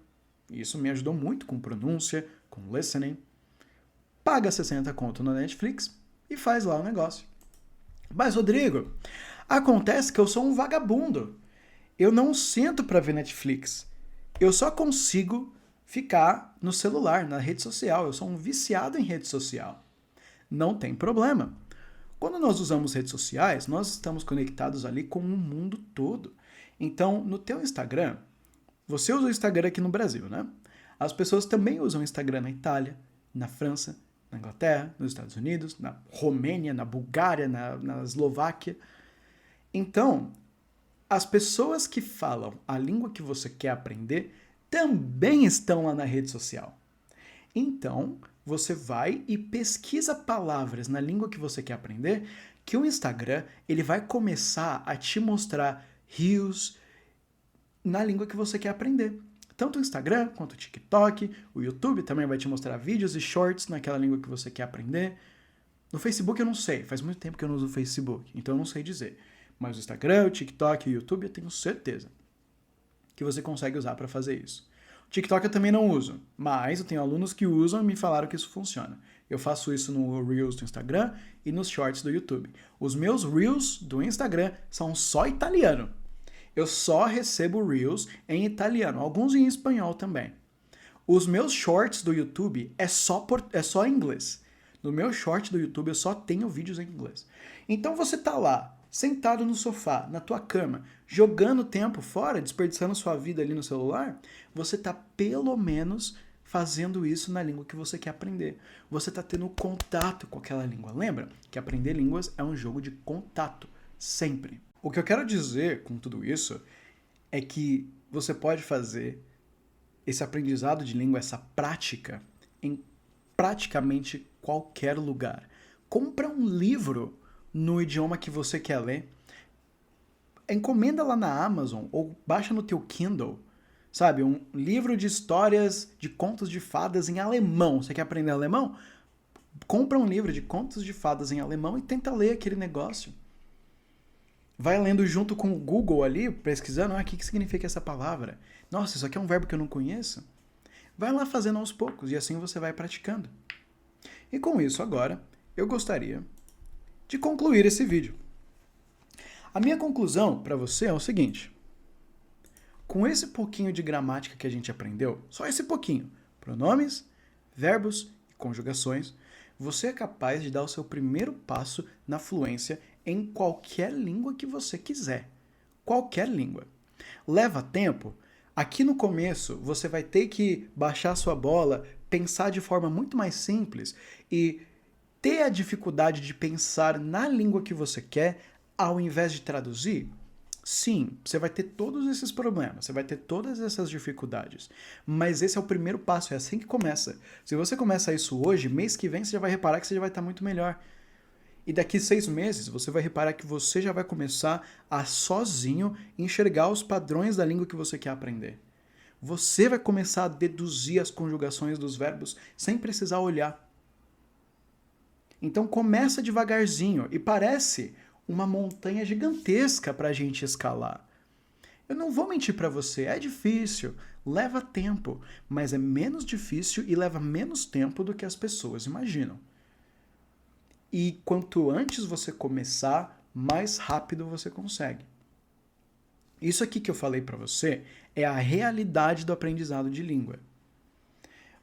Isso me ajudou muito com pronúncia, com listening. Paga 60 conto na Netflix e faz lá o negócio. Mas, Rodrigo, acontece que eu sou um vagabundo. Eu não sento para ver Netflix. Eu só consigo ficar no celular, na rede social. Eu sou um viciado em rede social. Não tem problema. Quando nós usamos redes sociais, nós estamos conectados ali com o mundo todo. Então, no teu Instagram, você usa o Instagram aqui no Brasil, né? As pessoas também usam o Instagram na Itália, na França, na Inglaterra, nos Estados Unidos, na Romênia, na Bulgária, na Eslováquia. Então, as pessoas que falam a língua que você quer aprender também estão lá na rede social. Então, você vai e pesquisa palavras na língua que você quer aprender, que o Instagram ele vai começar a te mostrar reels na língua que você quer aprender. Tanto o Instagram, quanto o TikTok, o YouTube também vai te mostrar vídeos e shorts naquela língua que você quer aprender. No Facebook eu não sei, faz muito tempo que eu não uso o Facebook, então eu não sei dizer. Mas o Instagram, o TikTok e o YouTube eu tenho certeza que você consegue usar para fazer isso. O TikTok eu também não uso, mas eu tenho alunos que usam e me falaram que isso funciona. Eu faço isso no Reels do Instagram e nos Shorts do YouTube. Os meus Reels do Instagram são só italiano. Eu só recebo Reels em italiano, alguns em espanhol também. Os meus shorts do YouTube é só em inglês. No meu short do YouTube eu só tenho vídeos em inglês. Então você tá lá, sentado no sofá, na tua cama, jogando tempo fora, desperdiçando sua vida ali no celular, você tá pelo menos fazendo isso na língua que você quer aprender. Você tá tendo contato com aquela língua. Lembra que aprender línguas é um jogo de contato, sempre. O que eu quero dizer com tudo isso é que você pode fazer esse aprendizado de língua, essa prática, em praticamente qualquer lugar. Compra um livro no idioma que você quer ler, encomenda lá na Amazon ou baixa no teu Kindle, sabe? Um livro de histórias, de contos de fadas em alemão. Você quer aprender alemão? Compra um livro de contos de fadas em alemão e tenta ler aquele negócio. Vai lendo junto com o Google ali, pesquisando, o que significa essa palavra? Nossa, isso aqui é um verbo que eu não conheço? Vai lá fazendo aos poucos e assim você vai praticando. E com isso agora, eu gostaria de concluir esse vídeo. A minha conclusão para você é o seguinte. Com esse pouquinho de gramática que a gente aprendeu, só esse pouquinho, pronomes, verbos e conjugações, você é capaz de dar o seu primeiro passo na fluência em qualquer língua que você quiser. Qualquer língua. Leva tempo? Aqui no começo, você vai ter que baixar sua bola, pensar de forma muito mais simples e ter a dificuldade de pensar na língua que você quer ao invés de traduzir? Sim, você vai ter todos esses problemas, você vai ter todas essas dificuldades. Mas esse é o primeiro passo, é assim que começa. Se você começa isso hoje, mês que vem você já vai reparar que você já vai estar muito melhor. E daqui 6 meses você vai reparar que você já vai começar a sozinho enxergar os padrões da língua que você quer aprender. Você vai começar a deduzir as conjugações dos verbos sem precisar olhar. Então começa devagarzinho e parece uma montanha gigantesca para a gente escalar. Eu não vou mentir para você, é difícil, leva tempo, mas é menos difícil e leva menos tempo do que as pessoas imaginam. E quanto antes você começar, mais rápido você consegue. Isso aqui que eu falei para você é a realidade do aprendizado de língua.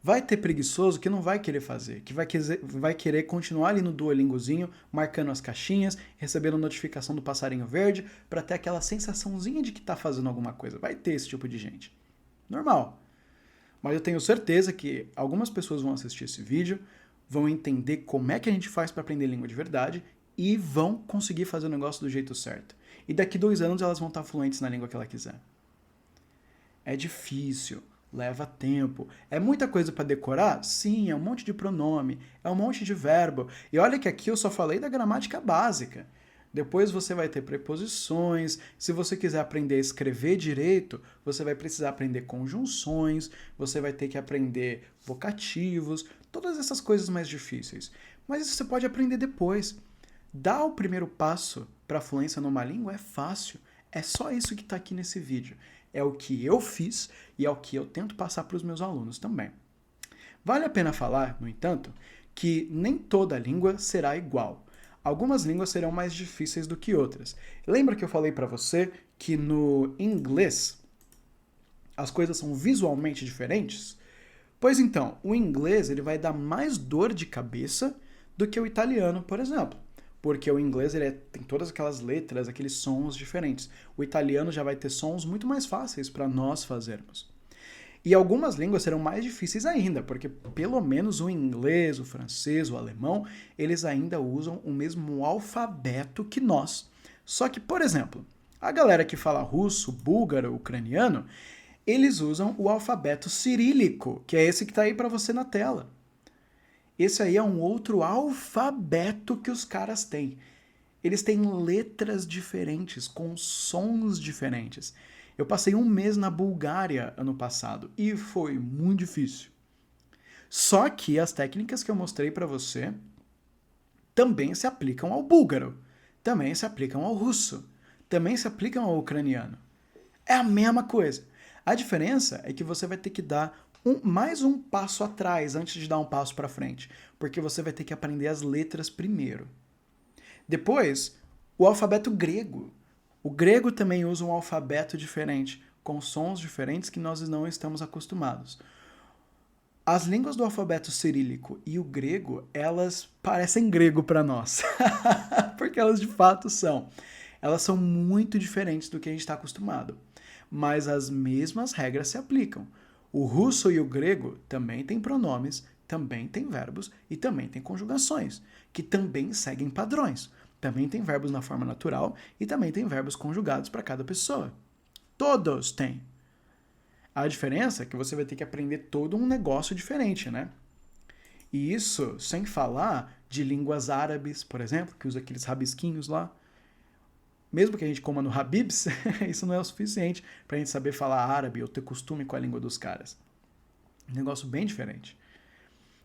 Vai ter preguiçoso que não vai querer fazer, que vai querer continuar ali no Duolingozinho, marcando as caixinhas, recebendo notificação do passarinho verde, para ter aquela sensaçãozinha de que está fazendo alguma coisa. Vai ter esse tipo de gente. Normal. Mas eu tenho certeza que algumas pessoas vão assistir esse vídeo, vão entender como é que a gente faz para aprender língua de verdade e vão conseguir fazer o negócio do jeito certo. E daqui 2 anos elas vão estar fluentes na língua que ela quiser. É difícil. Leva tempo. É muita coisa para decorar? Sim, é um monte de pronome, é um monte de verbo. E olha que aqui eu só falei da gramática básica. Depois você vai ter preposições. Se você quiser aprender a escrever direito, você vai precisar aprender conjunções, você vai ter que aprender vocativos, todas essas coisas mais difíceis. Mas isso você pode aprender depois. Dar o primeiro passo para a fluência numa língua é fácil. É só isso que está aqui nesse vídeo. É o que eu fiz e é o que eu tento passar para os meus alunos também. Vale a pena falar, no entanto, que nem toda língua será igual. Algumas línguas serão mais difíceis do que outras. Lembra que eu falei para você que no inglês as coisas são visualmente diferentes? Pois então, o inglês ele vai dar mais dor de cabeça do que o italiano, por exemplo. Porque o inglês tem todas aquelas letras, aqueles sons diferentes. O italiano já vai ter sons muito mais fáceis para nós fazermos. E algumas línguas serão mais difíceis ainda, porque pelo menos o inglês, o francês, o alemão, eles ainda usam o mesmo alfabeto que nós. Só que, por exemplo, a galera que fala russo, búlgaro, ucraniano, eles usam o alfabeto cirílico, que é esse que está aí para você na tela. Esse aí é um outro alfabeto que os caras têm. Eles têm letras diferentes, com sons diferentes. Eu passei 1 mês na Bulgária ano passado e foi muito difícil. Só que as técnicas que eu mostrei para você também se aplicam ao búlgaro, também se aplicam ao russo, também se aplicam ao ucraniano. É a mesma coisa. A diferença é que você vai ter que dar mais um passo atrás antes de dar um passo para frente, porque você vai ter que aprender as letras primeiro. Depois, o alfabeto grego. O grego também usa um alfabeto diferente, com sons diferentes que nós não estamos acostumados. As línguas do alfabeto cirílico e o grego, elas parecem grego para nós, porque elas de fato são. Elas são muito diferentes do que a gente está acostumado, mas as mesmas regras se aplicam. O russo e o grego também têm pronomes, também têm verbos e também têm conjugações, que também seguem padrões. Também tem verbos na forma natural e também tem verbos conjugados para cada pessoa. Todos têm. A diferença é que você vai ter que aprender todo um negócio diferente, né? E isso sem falar de línguas árabes, por exemplo, que usa aqueles rabisquinhos lá. Mesmo que a gente coma no Habib's, isso não é o suficiente para a gente saber falar árabe ou ter costume com a língua dos caras. Um negócio bem diferente.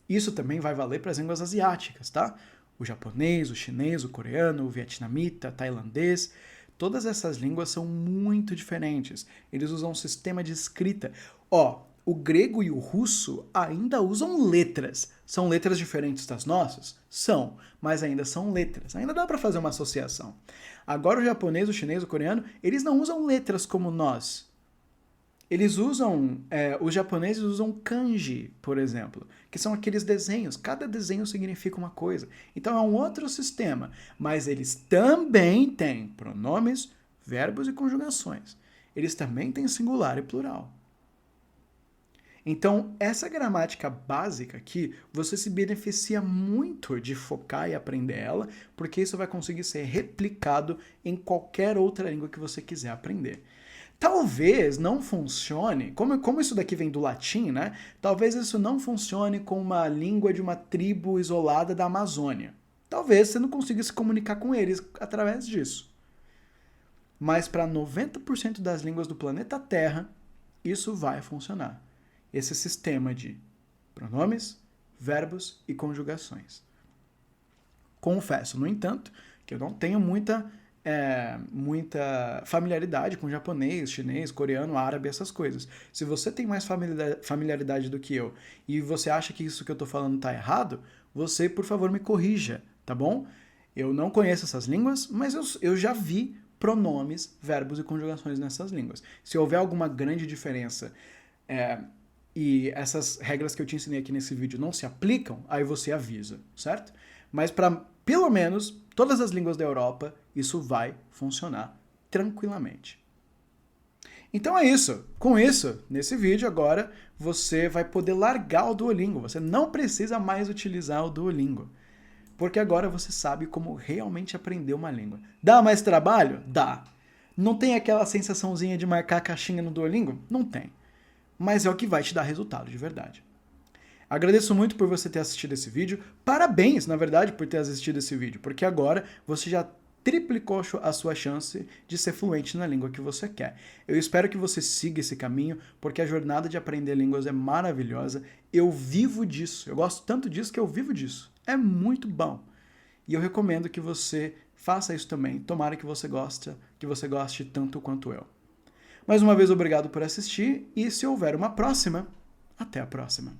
Isso também vai valer para as línguas asiáticas, tá? O japonês, o chinês, o coreano, o vietnamita, tailandês. Todas essas línguas são muito diferentes. Eles usam um sistema de escrita. O grego e o russo ainda usam letras. São letras diferentes das nossas? São, mas ainda são letras. Ainda dá para fazer uma associação. Agora o japonês, o chinês, o coreano, eles não usam letras como nós. Eles usam, os japoneses usam kanji, por exemplo, que são aqueles desenhos. Cada desenho significa uma coisa. Então é um outro sistema, mas eles também têm pronomes, verbos e conjugações. Eles também têm singular e plural. Então, essa gramática básica aqui, você se beneficia muito de focar e aprender ela, porque isso vai conseguir ser replicado em qualquer outra língua que você quiser aprender. Talvez não funcione, como isso daqui vem do latim, né? Talvez isso não funcione com uma língua de uma tribo isolada da Amazônia. Talvez você não consiga se comunicar com eles através disso. Mas para 90% das línguas do planeta Terra, isso vai funcionar. Esse sistema de pronomes, verbos e conjugações. Confesso, no entanto, que eu não tenho muita familiaridade com japonês, chinês, coreano, árabe, essas coisas. Se você tem mais familiaridade do que eu e você acha que isso que eu estou falando está errado, você, por favor, me corrija, tá bom? Eu não conheço essas línguas, mas eu já vi pronomes, verbos e conjugações nessas línguas. Se houver alguma grande diferença e essas regras que eu te ensinei aqui nesse vídeo não se aplicam, aí você avisa, certo? Mas para, pelo menos, todas as línguas da Europa, isso vai funcionar tranquilamente. Então é isso. Com isso, nesse vídeo agora, você vai poder largar o Duolingo. Você não precisa mais utilizar o Duolingo. Porque agora você sabe como realmente aprender uma língua. Dá mais trabalho? Dá. Não tem aquela sensaçãozinha de marcar a caixinha no Duolingo? Não tem. Mas é o que vai te dar resultado de verdade. Agradeço muito por você ter assistido esse vídeo. Parabéns, na verdade, por ter assistido esse vídeo, porque agora você já triplicou a sua chance de ser fluente na língua que você quer. Eu espero que você siga esse caminho, porque a jornada de aprender línguas é maravilhosa. Eu vivo disso. Eu gosto tanto disso que eu vivo disso. É muito bom. E eu recomendo que você faça isso também. Tomara que você goste tanto quanto eu. Mais uma vez, obrigado por assistir e se houver uma próxima, até a próxima.